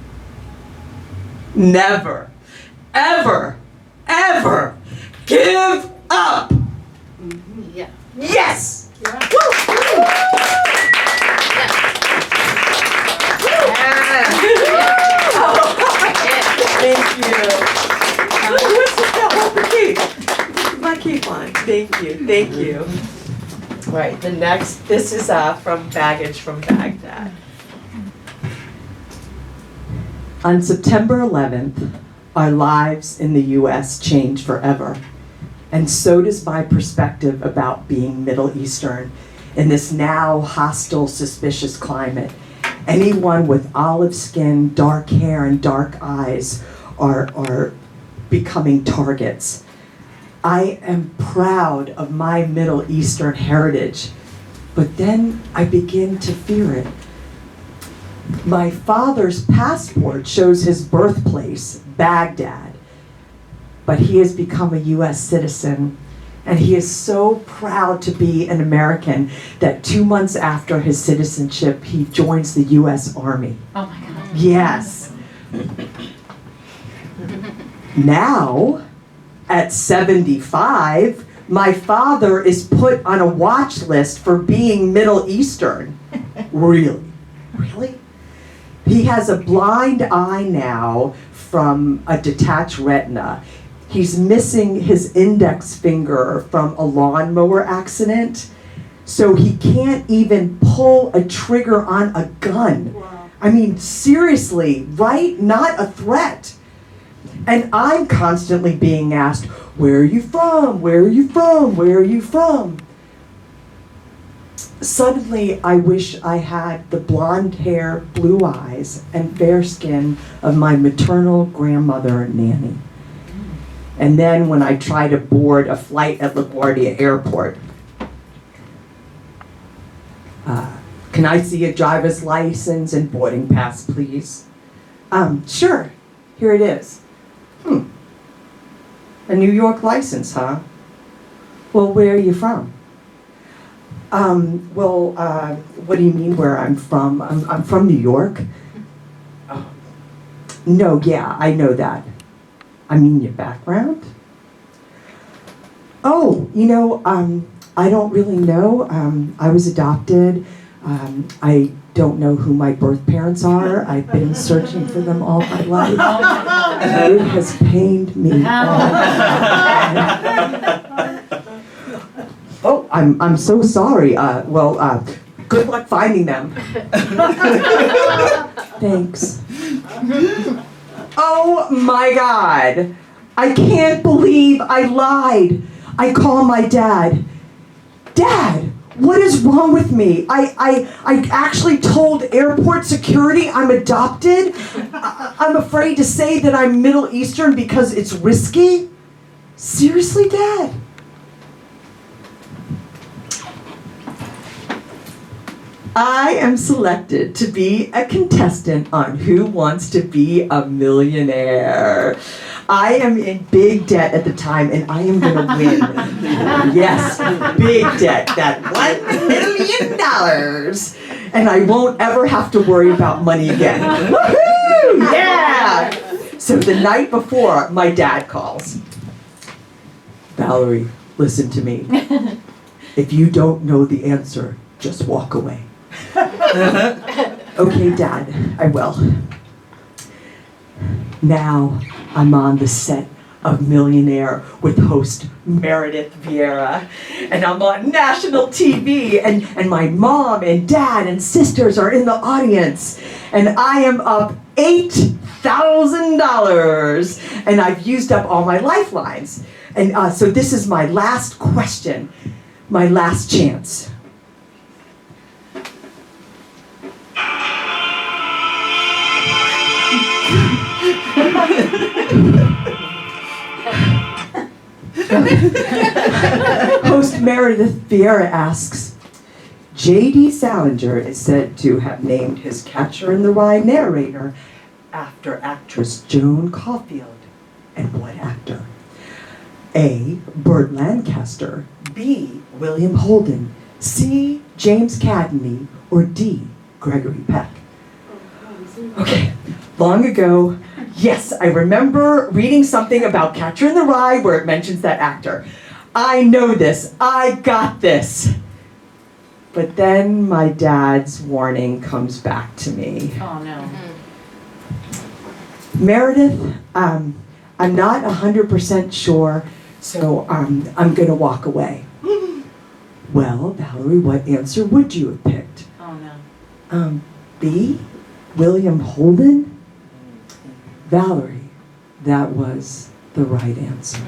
never, ever, ever give up. Yeah. Yes! Yeah. Woo! Thank you. What's that? Hold the cape. My cape on. Thank you. Thank you. Right. The next. This is from Baggage from Baghdad. On September 11th, our lives in the U.S. changed forever. And so does my perspective about being Middle Eastern. in this now hostile, suspicious climate. Anyone with olive skin, dark hair, and dark eyes are becoming targets. I am proud of my Middle Eastern heritage, but then I begin to fear it. My father's passport shows his birthplace, Baghdad, but he has become a US citizen, and he is so proud to be an American that 2 months after his citizenship, he joins the US Army. Oh my God. Yes. Now, at 75, my father is put on a watch list for being Middle Eastern. Really? Really? He has a blind eye now from a detached retina. He's missing his index finger from a lawnmower accident, so he can't even pull a trigger on a gun. Wow. I mean, seriously, right? Not a threat. And I'm constantly being asked, where are you from? Where are you from? Where are you from? Suddenly, I wish I had the blonde hair, blue eyes, and fair skin of my maternal grandmother, Nanny. And then when I try to board a flight at LaGuardia Airport, can I see a driver's license and boarding pass, please? Sure, here it is. A New York license, huh? Well, where are you from? What do you mean where I'm from? I'm from New York. No, yeah, I know that. I mean your background? Oh, I don't really know. I was adopted. I don't know who my birth parents are. I've been searching for them all my life. It has pained me. Oh, I'm so sorry. Good luck finding them. Thanks. Oh my God. I can't believe I lied. I call my dad. Dad, what is wrong with me? I actually told airport security I'm adopted. I'm afraid to say that I'm Middle Eastern because it's risky. Seriously, Dad? I am selected to be a contestant on Who Wants to Be a Millionaire. I am in big debt at the time, and I am gonna win. Yes, big debt, that $1 million. And I won't ever have to worry about money again. Woohoo! Yeah! So the night before, my dad calls. Valerie, listen to me. If you don't know the answer, just walk away. Okay, Dad, I will. Now I'm on the set of Millionaire with host Meredith Vieira, and I'm on national TV, and my mom and dad and sisters are in the audience, and I am up $8,000, and I've used up all my lifelines. And so this is my last question, my last chance. Host Meredith Vieira asks, J.D. Salinger is said to have named his Catcher in the Rye narrator after actress Joan Caulfield. And what actor? A. Burt Lancaster, B. William Holden, C. James Cagney, or D. Gregory Peck? Okay, long ago, yes, I remember reading something about Catcher in the Rye where it mentions that actor. I know this. I got this. But then my dad's warning comes back to me. Oh no. Meredith, I'm not 100% sure, so I'm going to walk away. Well, Valerie, what answer would you have picked? Oh no. B. William Holden? Valerie, that was the right answer.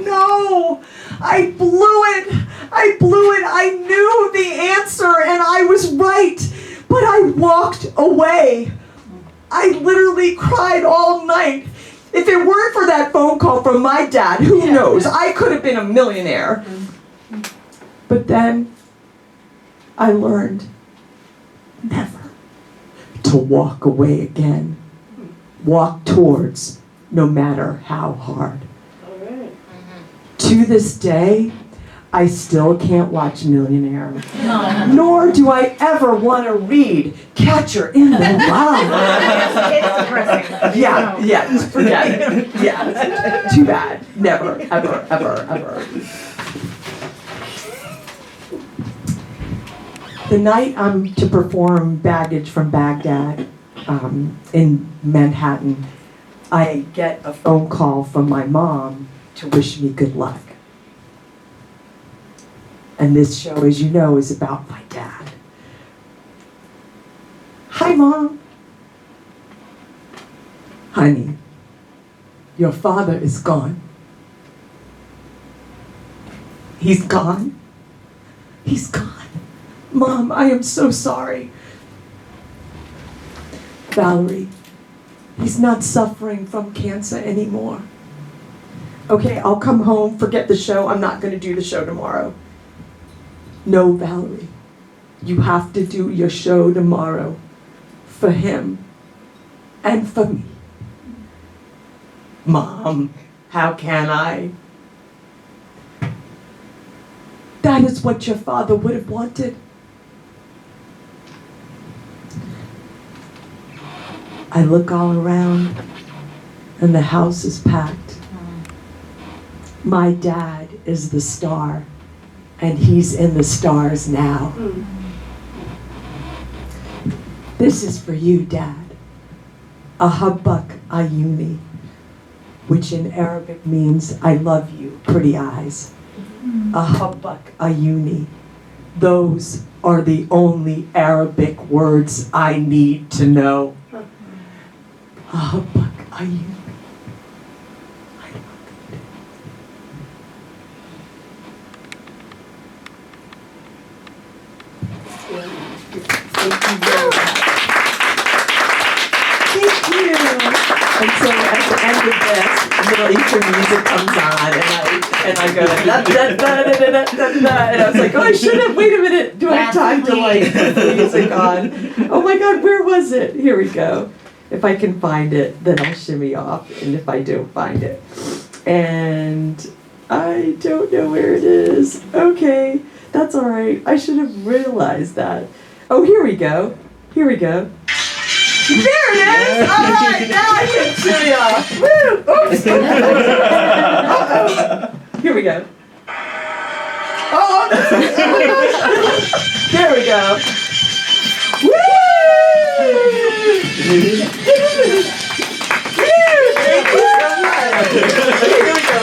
No! I blew it! I blew it! I knew the answer and I was right! But I walked away. I literally cried all night. If it weren't for that phone call from my dad, who knows? I could have been a millionaire. But then I learned never to walk away again. Walk towards, no matter how hard. To this day, I still can't watch Millionaire. Nor do I ever want to read Catcher in the Rye. It's depressing. Yeah, forget it. Yeah, too bad. Never, ever, ever, ever. The night I'm to perform Baggage from Baghdad in Manhattan, I get a phone call from my mom to wish me good luck. And this show, as you know, is about my dad. Hi, Mom. Honey, your father is gone. He's gone? He's gone. Mom, I am so sorry. Valerie, he's not suffering from cancer anymore. Okay, I'll come home, forget the show. I'm not going to do the show tomorrow. No, Valerie, you have to do your show tomorrow for him and for me. Mom, how can I? That is what your father would have wanted. I look all around and the house is packed. My dad is the star and he's in the stars now. This is for you, Dad. Ahabbak Ayuni, which in Arabic means I love you, pretty eyes. Ahabbak Ayuni. Those are the only Arabic words I need to know. Ahabbak Ayuni. Thank you. And so at the end of this, Middle Eastern music comes on, and I go da da da da da da da, and I was like, oh, I should have. Wait a minute. Do I have time to put the music on? Oh my God, where was it? Here we go. If I can find it, then I'll shimmy off, and if I don't find it, and I don't know where it is. Okay, that's all right. I should have realized that. Oh, here we go. Here we go. There it is! All right, now I can shimmy off. Woo! Oops! Uh-oh. Here we go. Oh, there we go. Woo! Thank you so much. Here we go.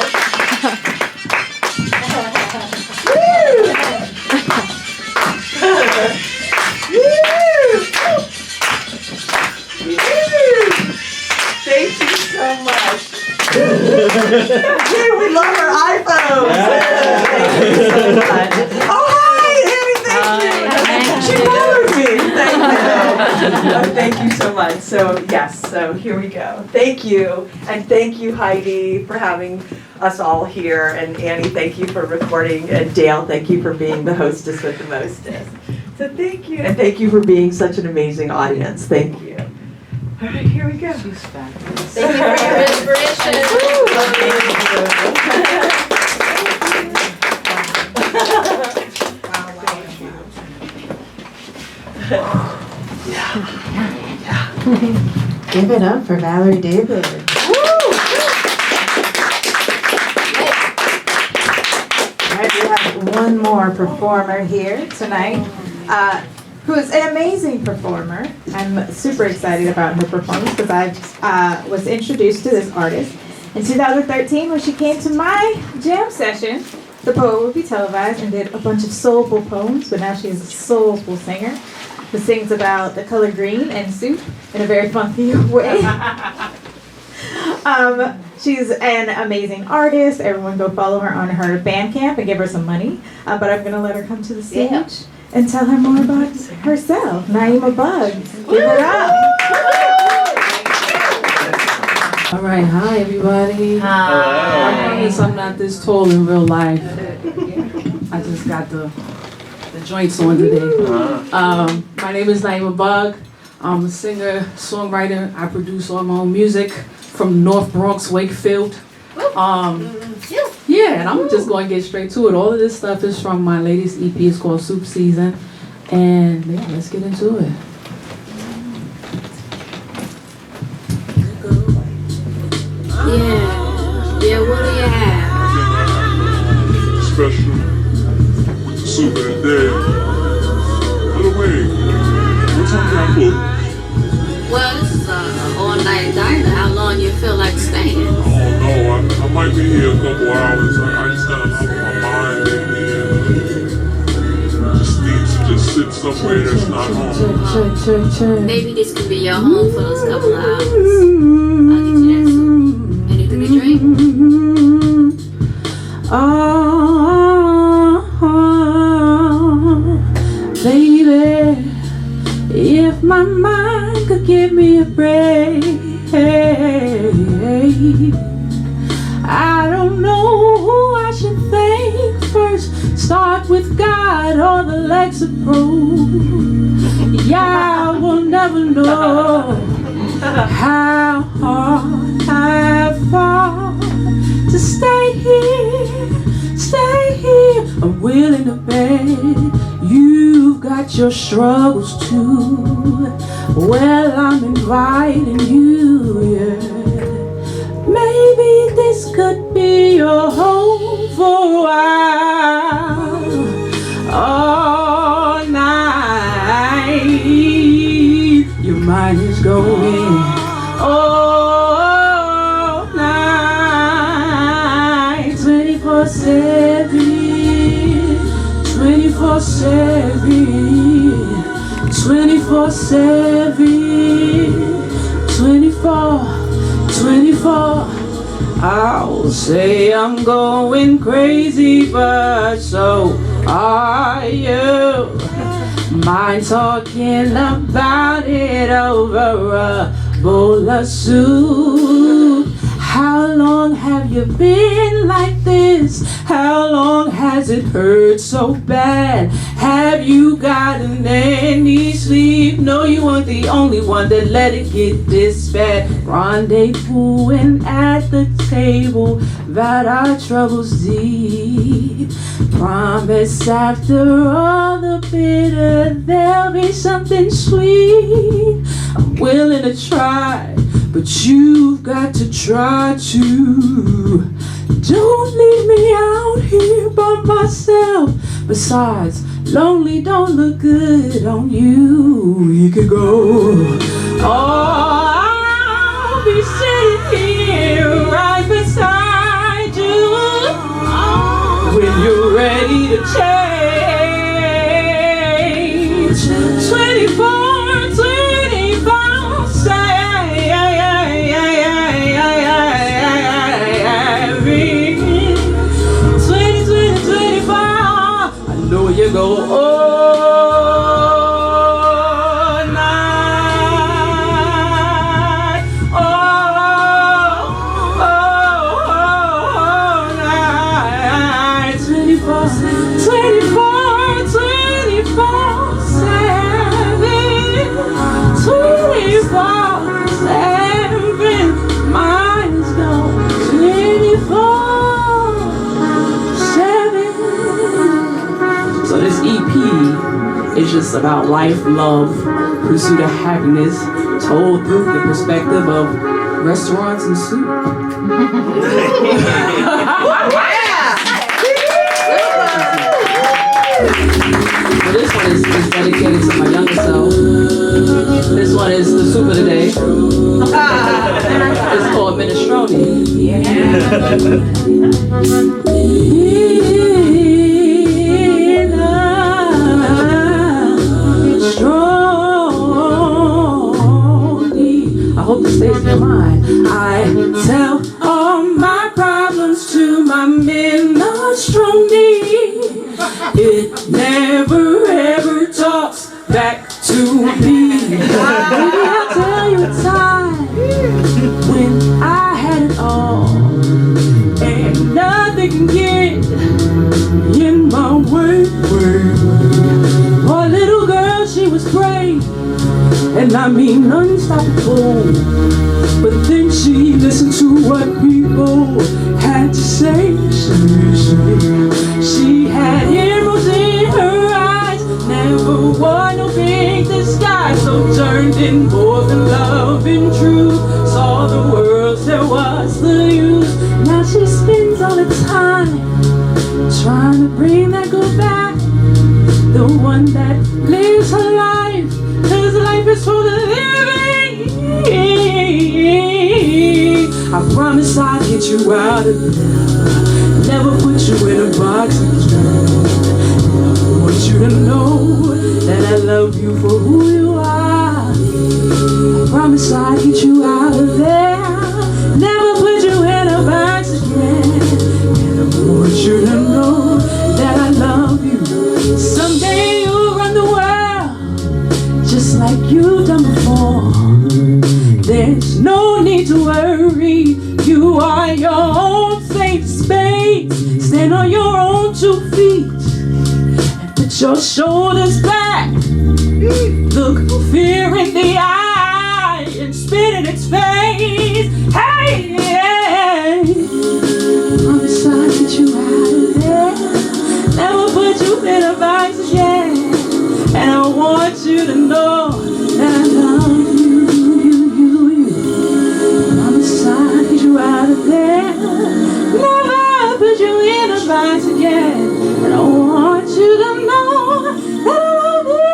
Thank you so much. Here we love our iPhones. Thank you so much. Oh, hi, Annie, thank you. She followed me. Thank you. Oh, thank you so much. So, yes, so here we go. Thank you. And thank you, Heidi, for having us all here. And Annie, thank you for recording. And Dale, thank you for being the hostess with the mostest. So thank you. And thank you for being such an amazing audience. Thank you. All right, here we go. She's fabulous. Thank you for your inspiration. Give it up for Valerie David. All right, we have one more performer here tonight, who is an amazing performer. I'm super excited about her performance because I was introduced to this artist in 2013 when she came to my jam session. The poet would be televised and did a bunch of soulful poems, but now she is a soulful singer who sings about the color green and soup in a very funky way. She's an amazing artist. Everyone go follow her on her Bandcamp and give her some money. But I'm going to let her come to the stage and tell her more about herself. Ni-Emah Bugg. Give it up. All right, hi everybody. I promise I'm not this tall in real life. I just got the joints on today. My name is Ni-Emah Bugg. I'm a singer, songwriter. I produce all my own music from North Bronx, Wakefield. Yeah, and I'm just going to get straight to it. All of this stuff is from my latest EP. It's called Soup Season. And yeah, let's get into it. Yeah, what do you have? Special with the soup and the day. Little Wayne, what time y'all book? Well, this is an all-night diner. How long you feel like staying? I don't know. I might be here a couple hours. I just got enough on my mind lately and just need to just sit somewhere that's not home. Maybe this could be your home for those couple of hours. I'll get you that soup. Anything to drink? Baby, if my mind could give me a break, I don't know who I should thank first. Start with God or the Lexapro. Yeah, I will never know how hard I've fought to stay here, stay here. I'm willing to bet you've got your struggles too. Well, I'm inviting you, yeah. Maybe this could be your home for a while, all night. Your mind is going all night, 24/7, 24/7, 24/7, 24. I'll say I'm going crazy, but so are you. Mind talking about it over a bowl of soup. How long have you been like this? How long has it hurt so bad? Have you gotten any sleep? No, you weren't the only one that let it get this bad. Rendezvousing at the table about our troubles deep. Promise after all the bitter there'll be something sweet. I'm willing to try, but you've got to try too. Don't leave me out here by myself. Besides, lonely don't look good on you. You could go. Oh, I'll be sitting here right beside you when you're ready to change. 24/25. I know you go all night, all night, 24/7, mine's gone 24/7. So this EP is just about life, love, pursuit of happiness, told through the perspective of restaurants and soup. So this one is dedicated to my younger self. This one is the soup of the day. It's called minestrone. I hope this stays in your mind. I tell from me. It never ever talks back to me. Baby, I'll tell you a time when I had it all, and nothing can get in my way. Poor little girl, she was brave, and I mean unstoppable. But then she listened to what people had to say. She had emeralds in her eyes, never wore no big disguise. So turned in more than love and truth, saw the world, there was the use. Now she spends all the time trying to bring that girl back, the one that lives her life, 'cause life is for the living. I promise I'll get you out of there, never put you in a box again. I want you to know that I love you for who you are. I promise I'll get you out of there, never put you in a box again. And I want you to know that I love you. Someday you'll run the world just like you've done before. There's no need to worry, you are your own safe space. Stand on your own 2 feet and put your shoulders back. Look fear in the eye and spit in its face. Hey, yeah. Promise I'll get you out of there, never put you in a box again. And I want you to know that I love you. Promise I'll get you out of there, never put you in a box again. And I want you to know that I love you.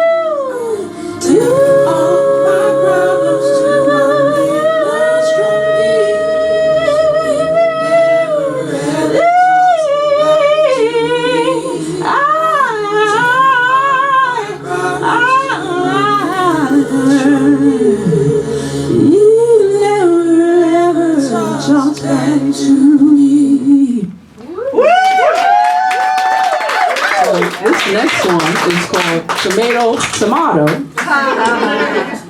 You all my problems tonight, that's from me. You never ever talk back to me. So this next one is called Tomato,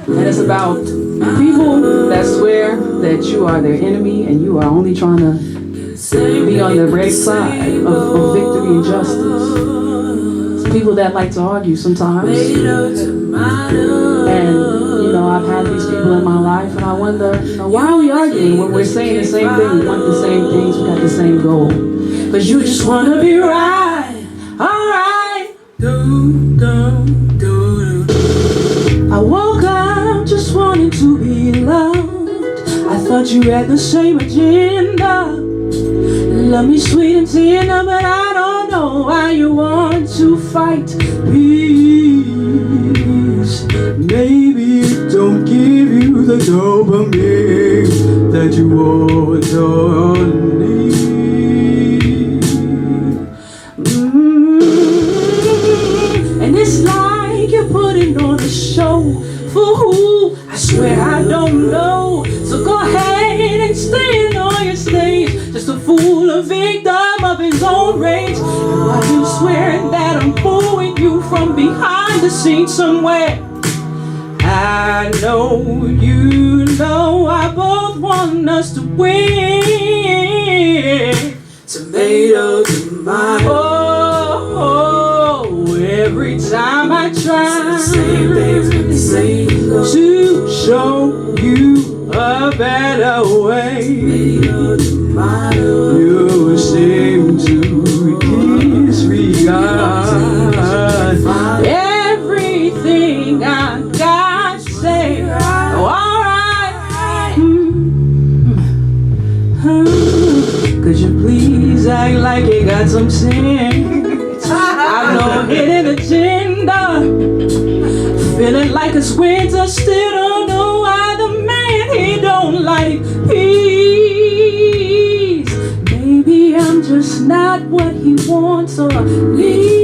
and it's about people that swear that you are their enemy and you are only trying to be on the right side of victory and justice. It's people that like to argue sometimes, and I've had these people in my life, and I wonder, why are we arguing when we're saying the same thing, we want the same things, we got the same goal? Because you just want to be right, alright. I woke up just wanting to be loved. I thought you had the same agenda. Love me sweet and tender, but I don't know why you want to fight peace. Maybe it don't give you the dopamine that you want or need. And it's like you're putting on a show for who? I swear I don't know. So go ahead and stand on your stage, just a fool, a victim of his own rage. And while you swearing that I'm fooling you from behind the scenes somewhere, I know you know I both want us to win. Tomato, tomato. Oh, every time I try to show you a better way, you seem to disregard everything I got to say. Oh, alright. Could you please act like you got some sense? I know hidden agenda, feeling like it's winter, still don't know why the man he don't like peace. Maybe I'm just not what he wants or needs.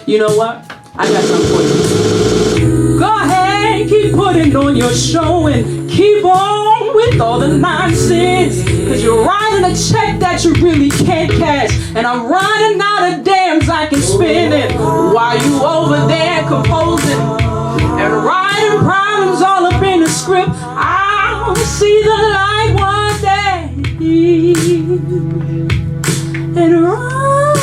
You know what? I got something for you. Go ahead, keep putting on your show and keep on with all the nonsense. Cause you're writing a check that you really can't cash. And I'm running out of dams I can spin it. While you over there composing and writing problems all up in the script. I'll see the light one day and run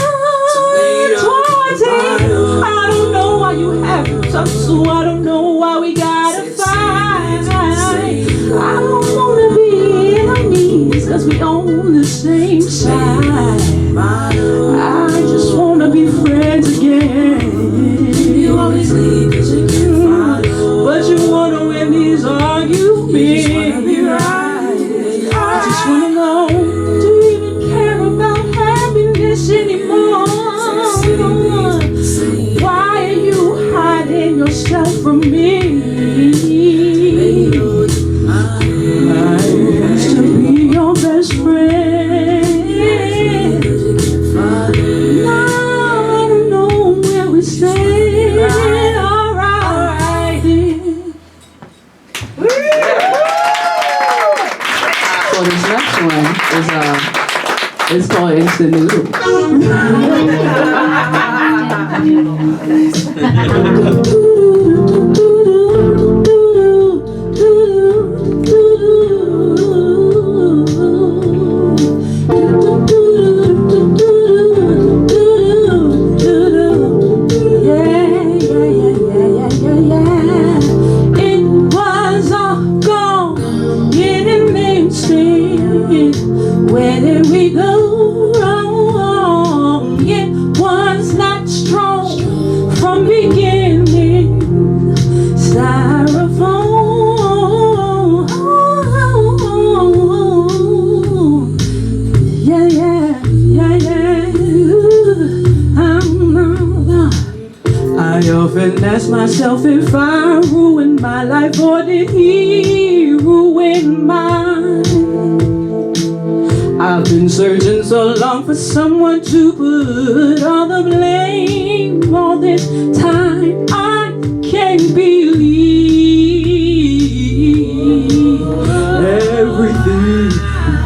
towards it. I don't know why you have to tough, so I don't know why we gotta fight. I don't wanna be enemies, cause we on the same side. I just wanna be friends again. You always leave cause you can't find, but you wanna win these arguments. You just wanna be right. I just wanna know, do you even care about happiness anymore? Why are you hiding yourself from me? I used to be your best friend. Now I don't know where we stand. Alright then. So this next one is called Instant Noodles. It was all gone in an instant. Where did we go wrong? It was not strong from beginning. Styrofoam. Yeah, yeah, yeah, yeah. I often ask myself if I ruined my life or did he ruin mine? I've been searching so long for someone to put all the blame. All this time I can't believe everything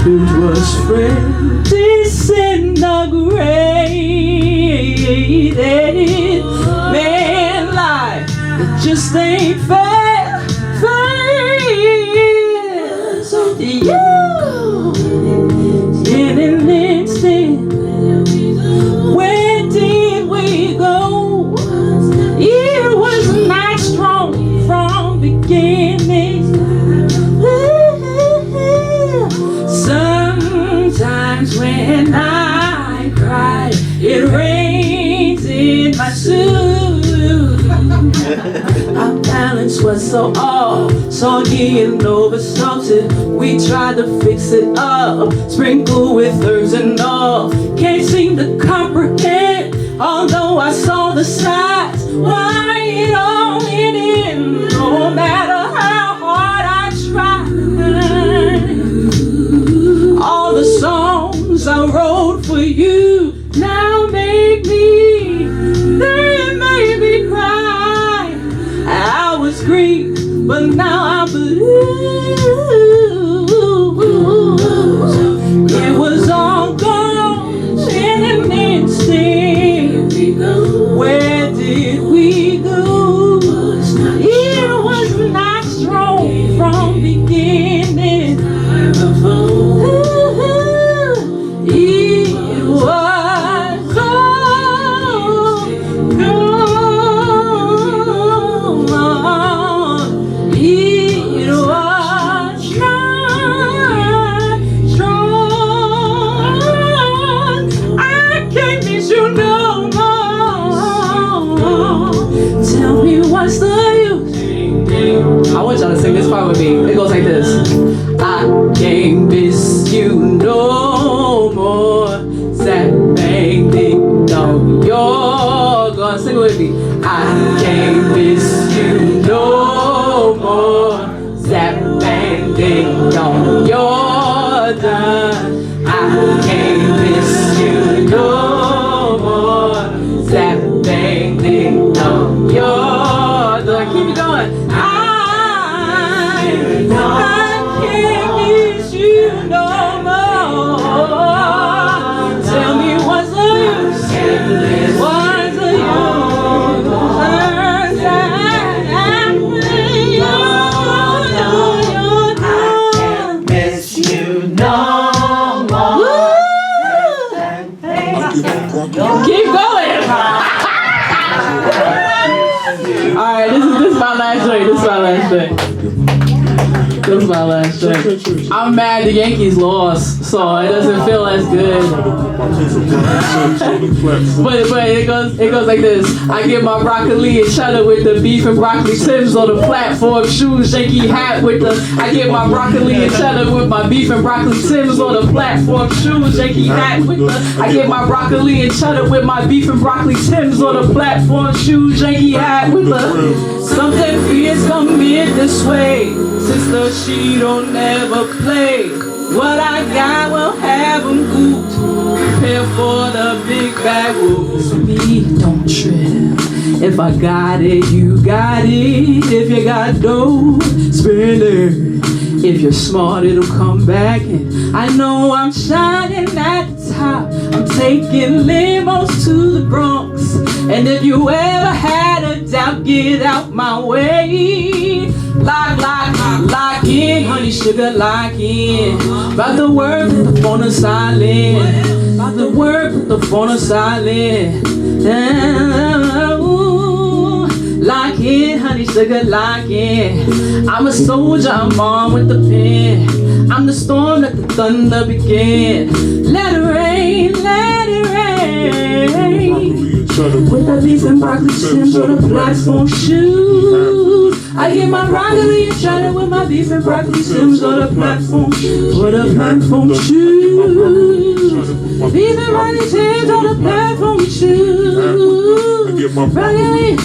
it was friend disintegrated. Man, life, it just ain't fair, fair. So you in an instant, where did we go? It was not strong from beginning. Sometimes when I cry, it rains in my suit. Our balance was so off, soggy and over-salted. We tried to fix it up, sprinkle with herbs and all. Can't seem to comprehend, although I saw the signs. Why it all ended, no matter how hard I tried. All the songs I wrote for you now make me, they made me cry. I was green, but now I'm blue. It was all gone in an instant. Where did we go? It was not strong from beginning. It was all gone. It was not strong. I can't miss you no more. Tell me what's the use? I want y'all to sing this part with me. It goes like this. I can't miss you no more. Zap, bang, ding, dong, you're gone. Sing it with me. I can't miss you no more. Zap, bang, ding, dong, you're done. I can't miss you no more. Zap, bang, ding, dong, you're done. Keep it going. I can't Keep going. All right, this is my last drink. This is my last drink. I'm mad the Yankees lost, so it doesn't feel as good. but it goes like this. I get my broccoli and cheddar with the beef and broccoli Tims on the platform shoes, Yankee hat with the. I get my broccoli and cheddar with my beef and broccoli Tims on the platform shoes, Yankee hat with the. I get my broccoli and cheddar with my beef and broccoli Tims on the platform shoes, Yankee hat with the. Something fierce come in this way. Sister, she don't never play. What I got will have them gooped. Prepare for the big bad wolves. Me, don't trip. If I got it, you got it. If you got dough, spend it. If you're smart, it'll come back. And I know I'm shining at the top. I'm taking limos to the Bronx. And if you ever had a doubt, get out my way. Lock in, honey, sugar, lock in. About the word, put the phone on silent. About the word, put the phone on silent. Ooh, lock in, honey, sugar, lock in. I'm a soldier, I'm armed with the pen. I'm the storm, let the thunder begin. Let it rain, let it rain. With the beef and broccoli Tims or the platform shoes. I get my broccoli and cheddar with my beef and broccoli Tims or the platform shoes. Beef and broccoli Tims or the platform shoes. Broccoli,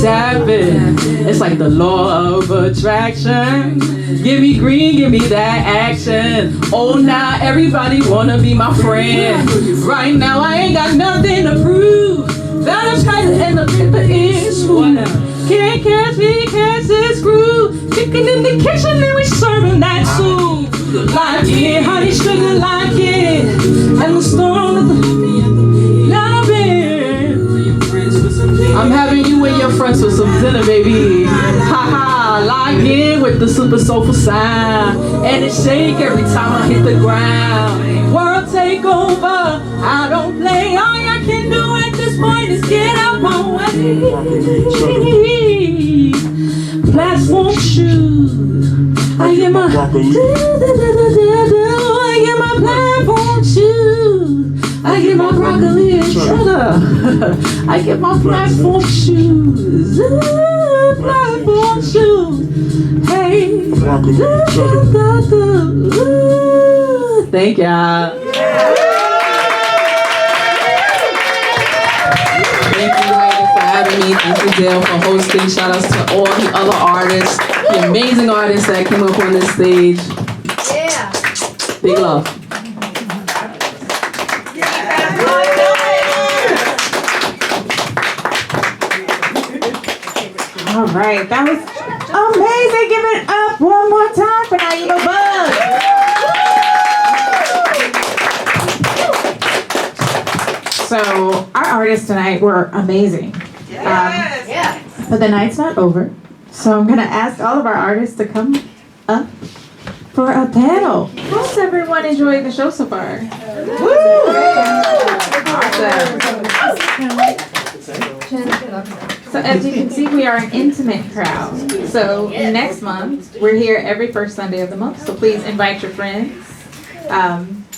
tap it. It's like the law of attraction. Give me green, give me that action. Oh, now everybody wanna be my friend. Right now I ain't got nothing to prove. That I'm tighter and the paper is smooth. Can't catch me, catch this groove. Chicken in the kitchen and we serving that soup. Lock in, honey, sugar, lock in. And the storm of the I'm having you and your friends for some dinner, baby. Ha ha, lock in with the super soulful sound. And it shake every time I hit the ground. World take over, I don't play. All I can do at this point is get out my way. Platform shoes. I get my platform shoes. I get my broccoli and cheddar. I get my platform shoes. Platform shoes. Hey. Thank y'all. Thank you, Heidi, for having me. Thank you, Dale, for hosting. Shout outs to all the other artists, the amazing artists that came up on this stage. Yeah. Big love. All right, that was amazing. Give it up one more time for Ni-Emah Bugg. So our artists tonight were amazing. Yes. But the night's not over. So I'm gonna ask all of our artists to come up for a panel. How's everyone enjoying the show so far? Woo! Awesome. So as you can see, we are an intimate crowd. So next month, we're here every first Sunday of the month. So please invite your friends.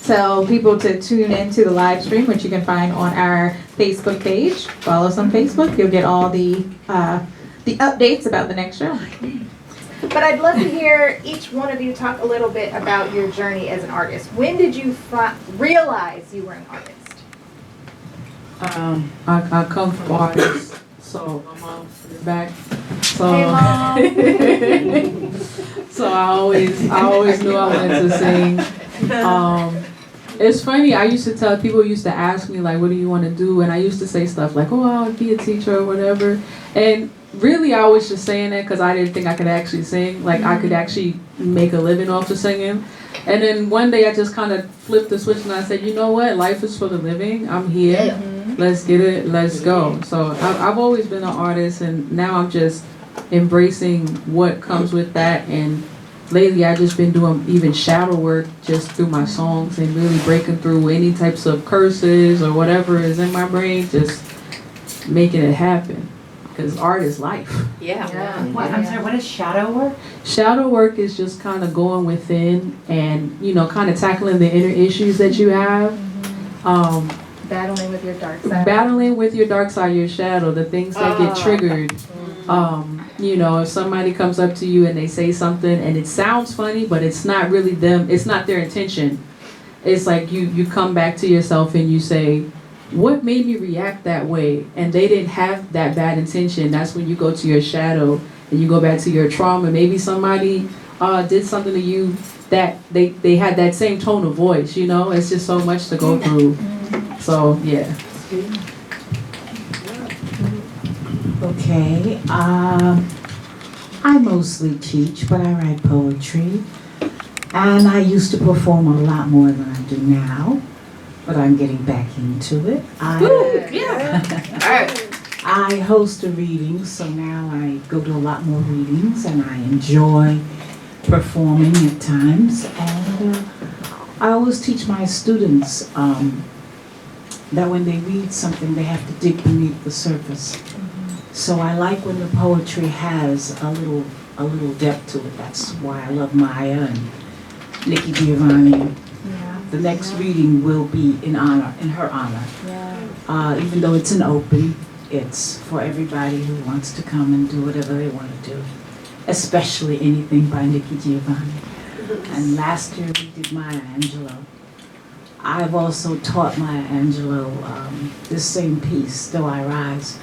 Tell people to tune in to the live stream, which you can find on our Facebook page. Follow us on Facebook. You'll get all the updates about the next show. But I'd love to hear each one of you talk a little bit about your journey as an artist. When did you realize you were an artist? I come from artists, so my mom is back. So, Hey, Mom. so I always knew I wanted to sing. It's funny, I used to tell people used to ask me like, what do you want to do? And I used to say stuff like, oh, I'll be a teacher or whatever. And really I was just saying that because I didn't think I could actually sing. Like I could actually make a living off of singing. And then one day I just kind of flipped the switch and I said, you know what? Life is for the living. I'm here. Let's get it. Let's go. So I've always been an artist, and now I'm just embracing what comes with that and lately I just been doing even shadow work just through my songs and really breaking through any types of curses or whatever is in my brain, just making it happen. Because art is life. Yeah. What, I'm sorry, what is shadow work? Shadow work is just kind of going within and, you know, kind of tackling the inner issues that you have. Battling with your dark side. Battling with your dark side, your shadow, the things that get triggered. You know, if somebody comes up to you and they say something and it sounds funny, but it's not really them, it's not their intention. It's like you come back to yourself and you say, what made me react that way? And they didn't have that bad intention. That's when you go to your shadow and you go back to your trauma. Maybe somebody did something to you that they had that same tone of voice, you know? It's just so much to go through. So, yeah. Okay, I mostly teach, but I write poetry. And I used to perform a lot more than I do now, but I'm getting back into it. I host a reading, so now I go to a lot more readings, and I enjoy performing at times. And I always teach my students that when they read something, they have to dig beneath the surface. So I like when the poetry has a little depth to it. That's why I love Maya and Nikki Giovanni. The next reading will be in her honor. Even though it's an open, it's for everybody who wants to come and do whatever they want to do, especially anything by Nikki Giovanni. And last year we did Maya Angelou. I've also taught Maya Angelou this same piece, Still I Rise,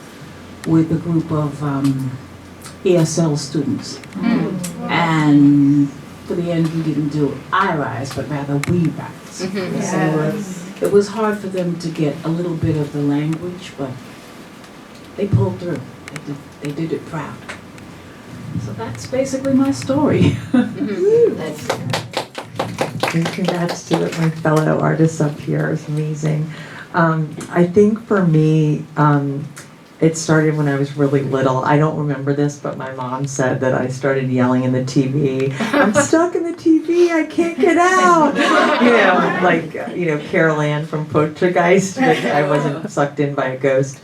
with a group of ESL students. And for the end, we didn't do I Rise, but rather We Rise. So it was hard for them to get a little bit of the language, but they pulled through. They did it proud. So that's basically my story. And congrats to my fellow artists up here. It's amazing. I think for me, it started when I was really little. I don't remember this, but my mom said that I started yelling in the TV. I'm stuck in the TV. I can't get out. You know, like Carol Ann from Poltergeist. But I wasn't sucked in by a ghost.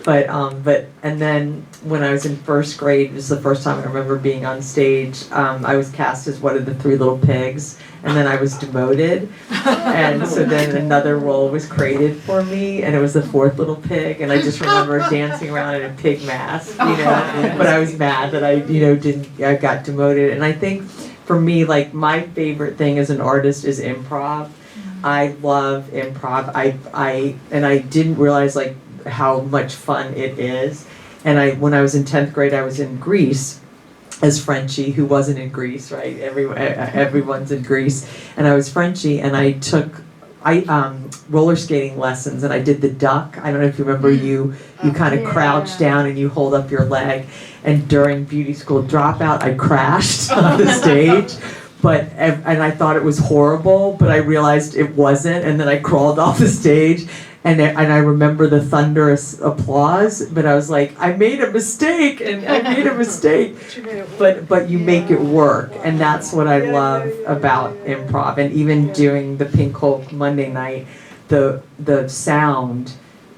And then when I was in first grade, it was the first time I remember being on stage. I was cast as one of the 3 little pigs, and then I was demoted. And so then another role was created for me, and it was the 4th little pig. And I just remember dancing around in a pig mask, But I was mad that I got demoted. And I think for me, like, my favorite thing as an artist is improv. I love improv. I didn't realize like how much fun it is. And when I was in 10th grade, I was in Greece as Frenchie, who wasn't in Greece, right? Everyone's in Greece. And I was Frenchie, and I took roller skating lessons, and I did the duck. I don't know if you remember, you kind of crouch down and you hold up your leg. And during beauty school dropout, I crashed on the stage. And I thought it was horrible, but I realized it wasn't. And then I crawled off the stage. And I remember the thunderous applause, but I was like, I made a mistake, But you make it work, and that's what I love about improv. And even doing the Pink Hulk Monday night, the sound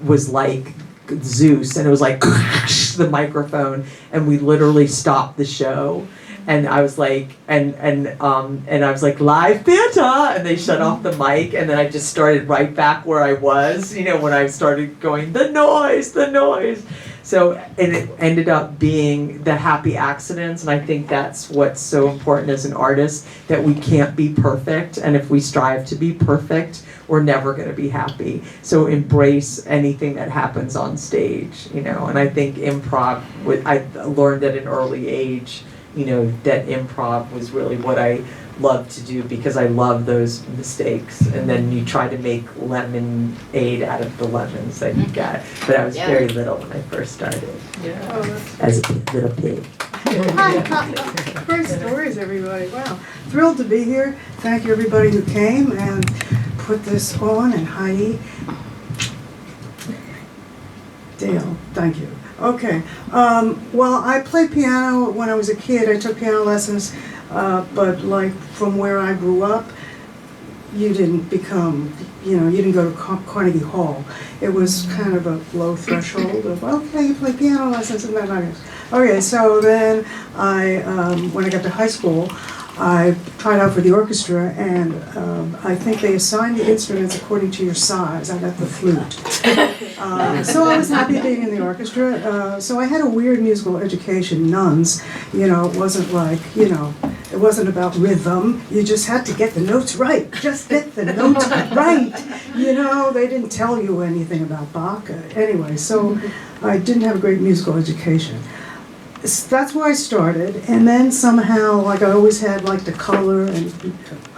was like Zeus, and it was like the microphone, and we literally stopped the show. And I was like, and I was like, live theater, and they shut off the mic, and then I just started right back where I was, when I started going, the noise. So, and it ended up being the happy accidents, and I think that's what's so important as an artist, that we can't be perfect, and if we strive to be perfect, we're never going to be happy. So embrace anything that happens on stage, and I think improv, I learned at an early age, that improv was really what I love to do, because I love those mistakes, and then you try to make lemonade out of the lemons that you got. But I was very little when I first started, as a little pig. Great stories, everybody. Wow. Thrilled to be here. Thank you, everybody who came and put this on, and Heidi. Dale, thank you. Okay. Well, I played piano when I was a kid. I took piano lessons But like from where I grew up, you didn't become, you didn't go to Carnegie Hall. It was kind of a low threshold of, okay, you play piano lessons and then okay, so then when I got to high school, I tried out for the orchestra, and I think they assigned the instruments according to your size. I got the flute. So I was happy being in the orchestra. So I had a weird musical education, nuns. It wasn't like, it wasn't about rhythm. You just had to get the notes right. Just get the notes right. They didn't tell you anything about Bach. Anyway, so I didn't have a great musical education. That's where I started, and then somehow, like I always had liked to color, and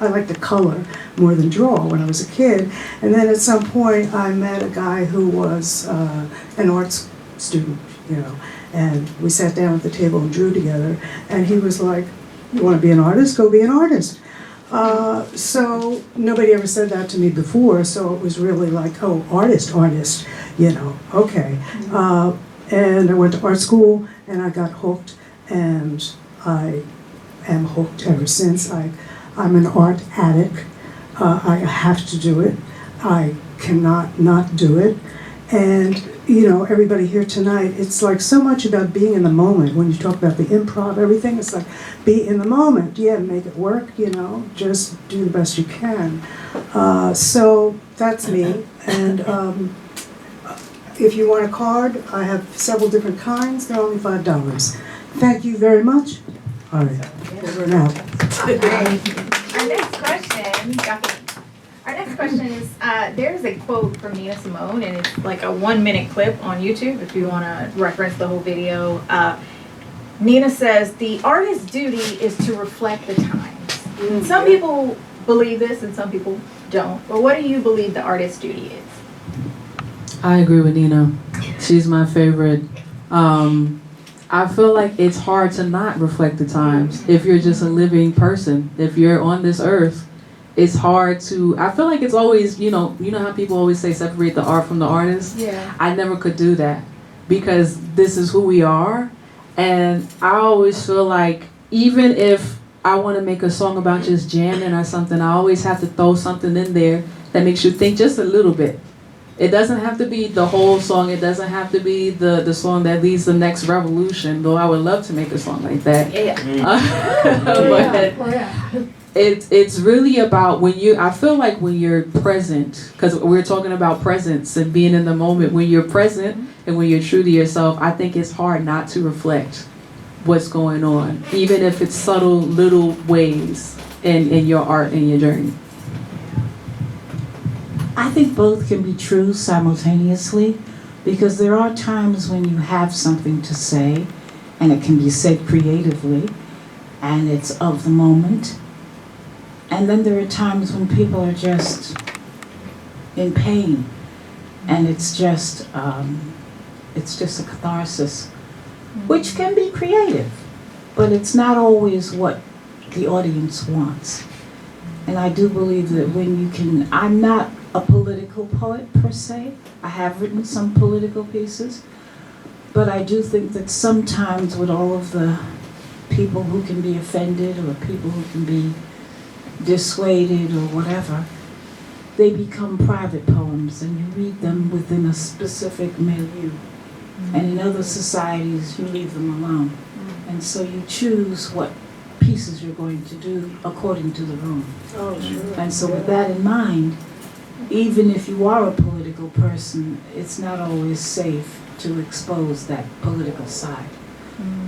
I liked to color more than draw when I was a kid. And then at some point, I met a guy who was an arts student, and we sat down at the table and drew together. And he was like, "You want to be an artist? Go be an artist." So nobody ever said that to me before, so it was really like, "Oh, artist, okay." And I went to art school, and I got hooked, and I am hooked ever since. I'm an art addict. I have to do it. I cannot not do it. And, everybody here tonight, it's like so much about being in the moment. When you talk about the improv, everything, it's like, be in the moment. Yeah, make it work, just do the best you can. So that's me. And if you want a card, I have several different kinds. They're only $5. Thank you very much. All right, over and out. Our next question is, there's a quote from Nina Simone, and it's like a 1-minute clip on YouTube if you want to reference the whole video. Nina says, "The artist's duty is to reflect the times." Some people believe this and some people don't. But what do you believe the artist's duty is? I agree with Nina. She's my favorite. I feel like it's hard to not reflect the times if you're just a living person. If you're on this earth, it's hard to, I feel like it's always, you know how people always say separate the art from the artist? Yeah. I never could do that because this is who we are. And I always feel like even if I want to make a song about just jamming or something, I always have to throw something in there that makes you think just a little bit. It doesn't have to be the whole song. It doesn't have to be the song that leads the next revolution, though I would love to make a song like that. Yeah. But it's really about I feel like when you're present, because we're talking about presence and being in the moment, when you're present and when you're true to yourself, I think it's hard not to reflect what's going on, even if it's subtle little ways in your art and your journey. I think both can be true simultaneously, because there are times when you have something to say and it can be said creatively and it's of the moment. And then there are times when people are just in pain and it's just a catharsis, which can be creative, but it's not always what the audience wants. And I do believe that I'm not a political poet per se. I have written some political pieces, but I do think that sometimes with all of the people who can be offended or people who can be dissuaded or whatever, they become private poems and you read them within a specific milieu. And in other societies, you leave them alone. And so you choose what pieces you're going to do according to the room. Oh, sure. And so with that in mind, even if you are a political person, it's not always safe to expose that political side.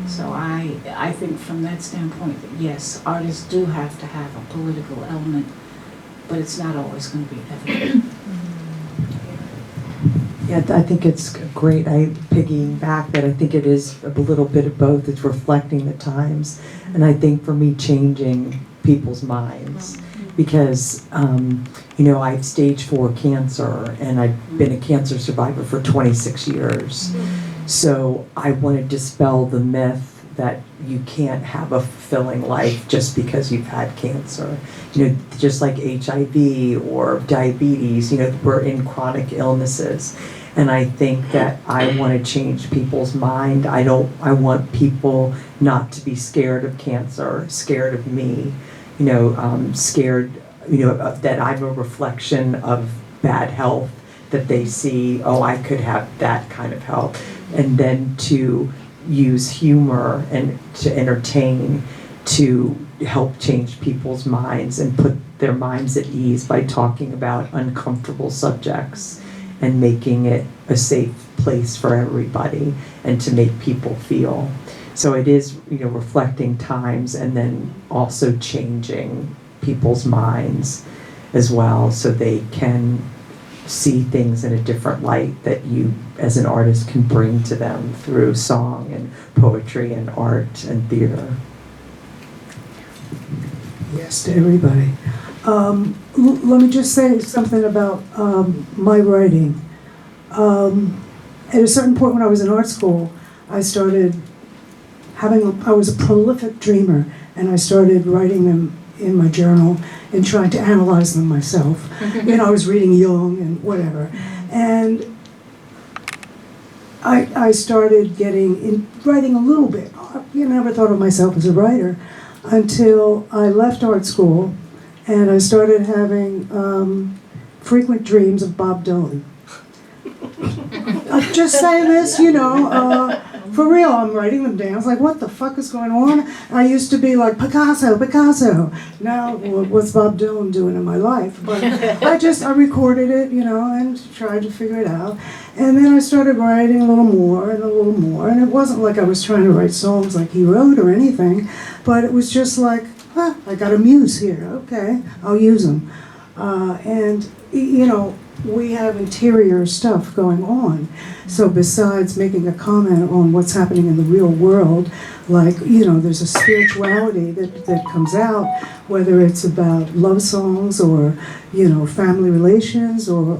So I think from that standpoint that yes, artists do have to have a political element, but it's not always going to be evident. Yeah, I think it's great. I piggyback that I think it is a little bit of both. It's reflecting the times, and I think for me changing people's minds, because I have stage 4 cancer and I've been a cancer survivor for 26 years. So I want to dispel the myth that you can't have a fulfilling life just because you've had cancer. Just like HIV or diabetes, we're in chronic illnesses. And I think that I want to change people's mind. I want people not to be scared of cancer, scared of me, scared, that I'm a reflection of bad health, that they see, oh, I could have that kind of health. And then to use humor and to entertain, to help change people's minds and put their minds at ease by talking about uncomfortable subjects and making it a safe place for everybody and to make people feel. So it is, reflecting times and then also changing people's minds as well so they can see things in a different light that you as an artist can bring to them through song and poetry and art and theater. Yes, to everybody. Let me just say something about my writing. At a certain point when I was in art school, I was a prolific dreamer, and I started writing them in my journal and trying to analyze them myself. I was reading Jung and whatever. And I started writing a little bit. Never thought of myself as a writer until I left art school and I started having frequent dreams of Bob Dylan. I'm just saying this, for real, I'm writing them down. It's like, what the fuck is going on? I used to be like, Picasso. Now, what's Bob Dylan doing in my life? But I recorded it, and tried to figure it out. And then I started writing a little more and a little more. And it wasn't like I was trying to write songs like he wrote or anything, but it was just like, I got a muse here. Okay, I'll use them. We have interior stuff going on. So besides making a comment on what's happening in the real world, like, there's a spirituality that comes out, whether it's about love songs or, family relations or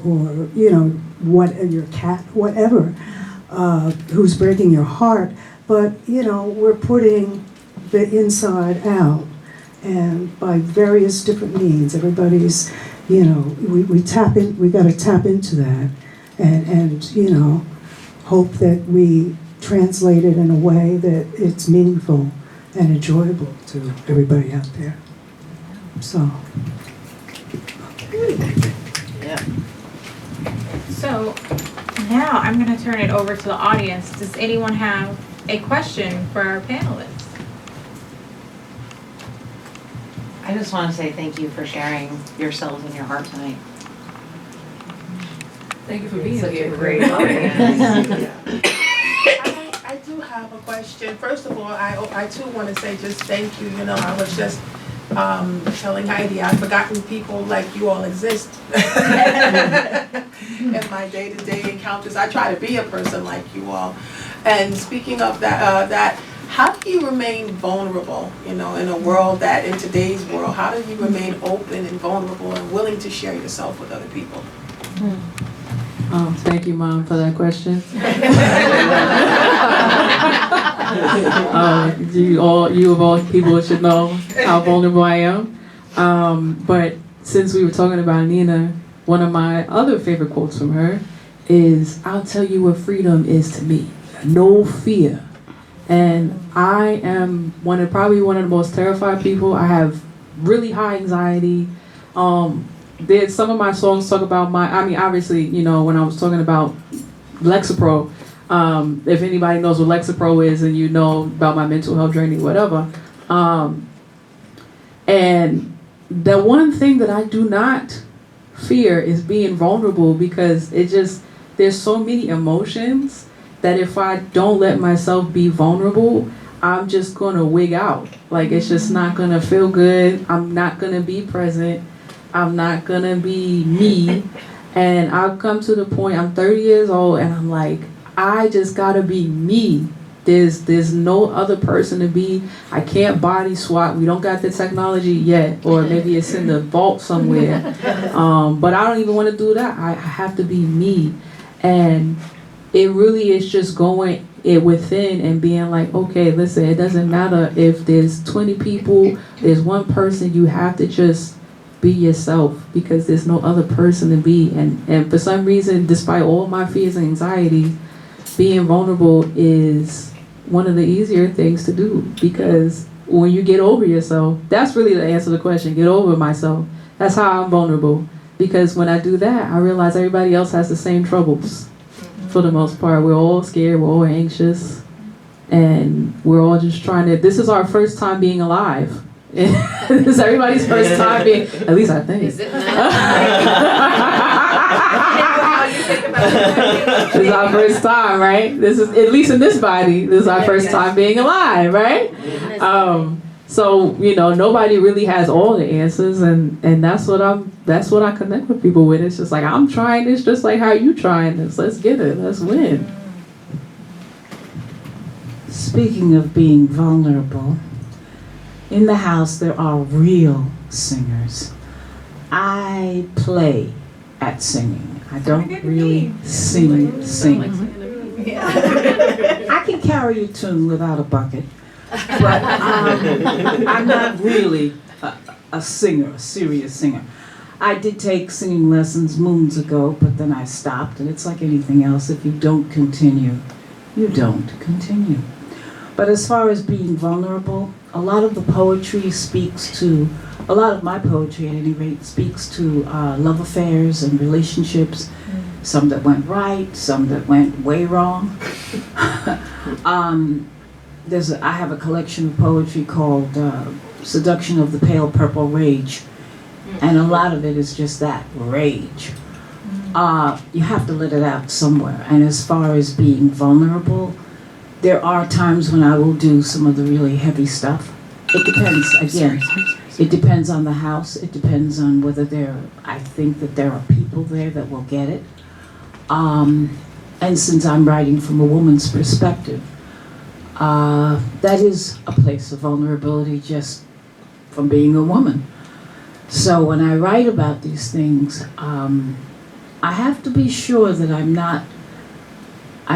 what your cat, whatever, who's breaking your heart. But, we're putting the inside out. And by various different means, everybody's, we got to tap into that and hope that we translate it in a way that it's meaningful and enjoyable to everybody out there. So. Yeah. So now I'm going to turn it over to the audience. Does anyone have a question for our panelists? I just want to say thank you for sharing yourselves and your heart tonight. Thank you for being Such here. a great audience. I do have a question. First of all, I too want to say just thank you. I was just telling Heidi, I've forgotten people like you all exist in my day-to-day encounters. I try to be a person like you all. And speaking of that, how do you remain vulnerable, in a world in today's world, how do you remain open and vulnerable and willing to share yourself with other people? Thank you, Mom, for that question. You of all people should know how vulnerable I am. But since we were talking about Nina, one of my other favorite quotes from her is, "I'll tell you what freedom is to me. No fear." And I am probably one of the most terrified people. I have really high anxiety. There's some of my songs talk about obviously, when I was talking about Lexapro, if anybody knows what Lexapro is and you know about my mental health journey, whatever. And the one thing that I do not fear is being vulnerable, because there's so many emotions that if I don't let myself be vulnerable, I'm just gonna wig out. Like, it's just not gonna feel good. I'm not gonna be present. I'm not gonna be me. And I've come to the point, I'm 30 years old, and I'm like, I just gotta be me. There's no other person to be. I can't body swap. We don't got the technology yet, or maybe it's in the vault somewhere. But I don't even want to do that. I have to be me. And it really is just going it within and being like, okay, listen, it doesn't matter if there's 20 people, there's one person, you have to just be yourself, because there's no other person to be. And for some reason, despite all my fears and anxieties, being vulnerable is one of the easier things to do, because when you get over yourself, that's really the answer to the question, get over myself. That's how I'm vulnerable. Because when I do that, I realize everybody else has the same troubles. For the most part, we're all scared, we're all anxious, and we're all just trying to, this is our first time being alive. This is everybody's first time being, at least I think. Is it not? This is our first time, right? This is, at least in this body, this is our first time being alive, right? So, you know, nobody really has all the answers, and that's what I connect with people with. It's just like, I'm trying this just like how you trying this. Let's get it. Let's win. Speaking of being vulnerable, in the house there are real singers. I play at singing. I don't really sing. I can carry a tune without a bucket, but I'm not really a singer, a serious singer. I did take singing lessons moons ago, but then I stopped, and it's like anything else. If you don't continue, you don't continue. But as far as being vulnerable, a lot of the poetry speaks to, a lot of my poetry at any rate, speaks to love affairs and relationships, some that went right, some that went way wrong. I have a collection of poetry called Seduction of the Pale Purple Rage, and a lot of it is just that, rage. You have to let it out somewhere, and as far as being vulnerable, there are times when I will do some of the really heavy stuff. It depends, again, it depends on the house, it depends on whether I think that there are people there that will get it. And since I'm writing from a woman's perspective, that is a place of vulnerability just from being a woman. So when I write about these things, I have to be sure that I'm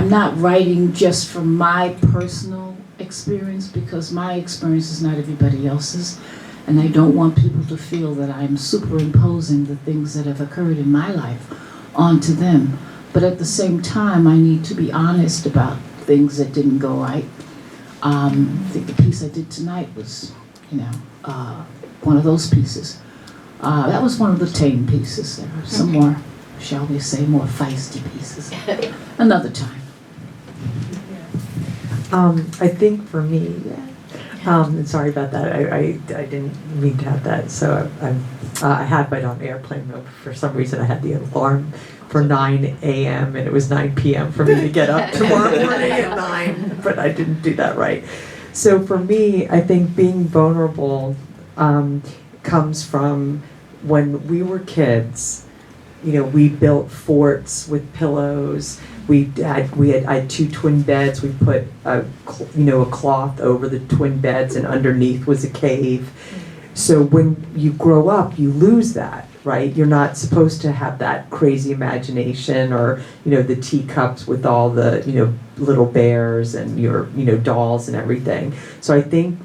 not writing just from my personal experience, because my experience is not everybody else's, and I don't want people to feel that I'm superimposing the things that have occurred in my life onto them. But at the same time, I need to be honest about things that didn't go right. I think the piece I did tonight was, one of those pieces. That was one of the tame pieces. There are some more, shall we say, more feisty pieces. Another time. I think for me, and sorry about that, I didn't mean to have that. So I had mine on airplane mode. For some reason, I had the alarm for 9 a.m. and it was 9 p.m. for me to get up tomorrow morning at 9, but I didn't do that right. So for me, I think being vulnerable comes from when we were kids. We built forts with pillows. I had 2 twin beds. We put a cloth over the twin beds, and underneath was a cave. So when you grow up, you lose that, right? You're not supposed to have that crazy imagination, or the teacups with all the little bears and your dolls and everything. So I think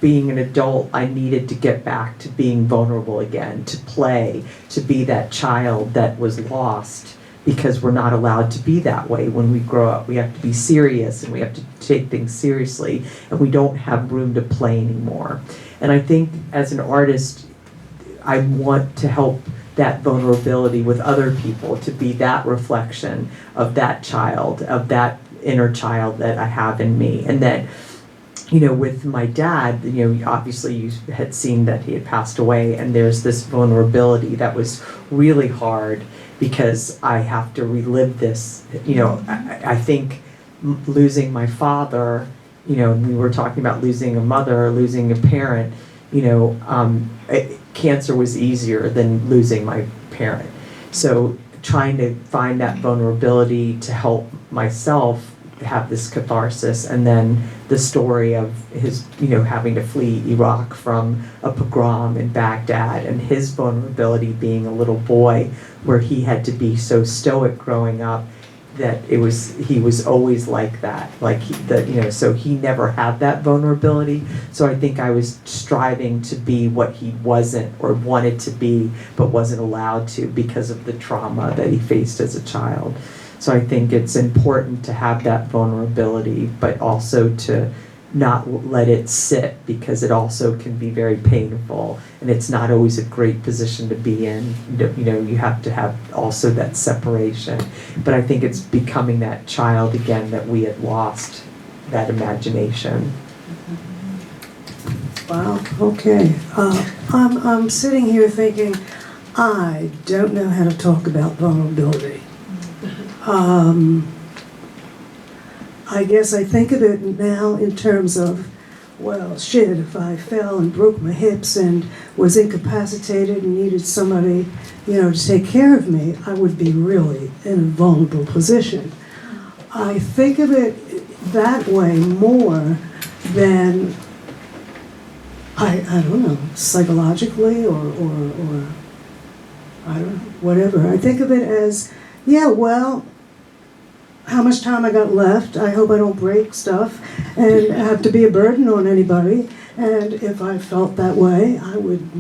being an adult, I needed to get back to being vulnerable again, to play, to be that child that was lost, because we're not allowed to be that way when we grow up. We have to be serious, and we have to take things seriously, and we don't have room to play anymore. And I think as an artist, I want to help that vulnerability with other people, to be that reflection of that child, of that inner child that I have in me. And that, with my dad, obviously you had seen that he had passed away, and there's this vulnerability that was really hard, because I have to relive this. I think losing my father, we were talking about losing a mother, losing a parent, cancer was easier than losing my parent. So trying to find that vulnerability to help myself have this catharsis, and then the story of his, having to flee Iraq from a pogrom in Baghdad, and his vulnerability being a little boy, where he had to be so stoic growing up, that he was always like that, so he never had that vulnerability. So I think I was striving to be what he wasn't, or wanted to be, but wasn't allowed to, because of the trauma that he faced as a child. So I think it's important to have that vulnerability, but also to not let it sit, because it also can be very painful, and it's not always a great position to be in. You have to have also that separation. But I think it's becoming that child again that we had lost, that imagination. Wow, okay. I'm sitting here thinking, I don't know how to talk about vulnerability. I guess I think of it now in terms of, well, shit, if I fell and broke my hips and was incapacitated and needed somebody, to take care of me, I would be really in a vulnerable position. I think of it that way more than, I don't know, psychologically or I don't know, whatever. I think of it as, yeah, well, how much time I got left. I hope I don't break stuff and have to be a burden on anybody. And if I felt that way, I would,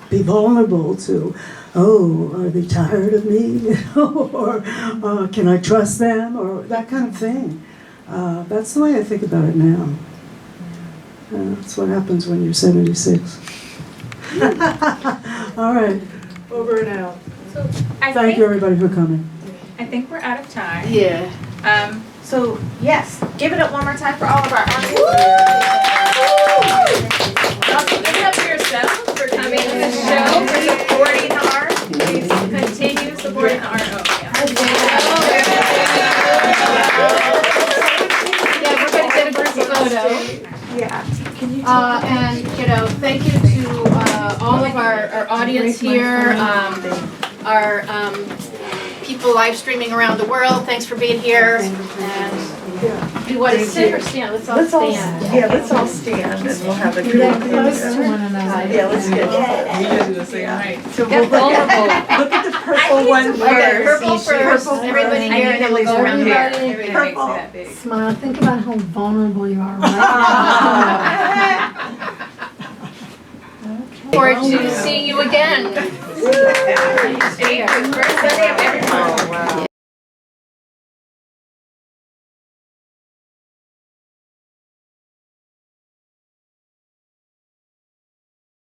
be vulnerable to, oh, are they tired of me? Or can I trust them? Or that kind of thing. That's the way I think about it now. That's what happens when you're 76. All right, over and out. So Thank you, everybody, for coming. I think we're out of time. Yeah. So yes, give it up one more time for all of our audience. Also, give it up for yourselves for coming to the show, for supporting the art. Please continue supporting the art. Yeah, we're gonna get a group photo. Yeah. And thank you to all of our audience here, our people live streaming around the world. Thanks for being here. And do you want to sit or stand? Let's all stand. Let's all stand and we'll have a group. Get close to one another. Yeah, let's get. So we're vulnerable. Look at the purple one first. Okay, purple first. Everybody here, and then we'll go around here. Purple. Smile. Think about how vulnerable you are right Forward to seeing you again. First Sunday of every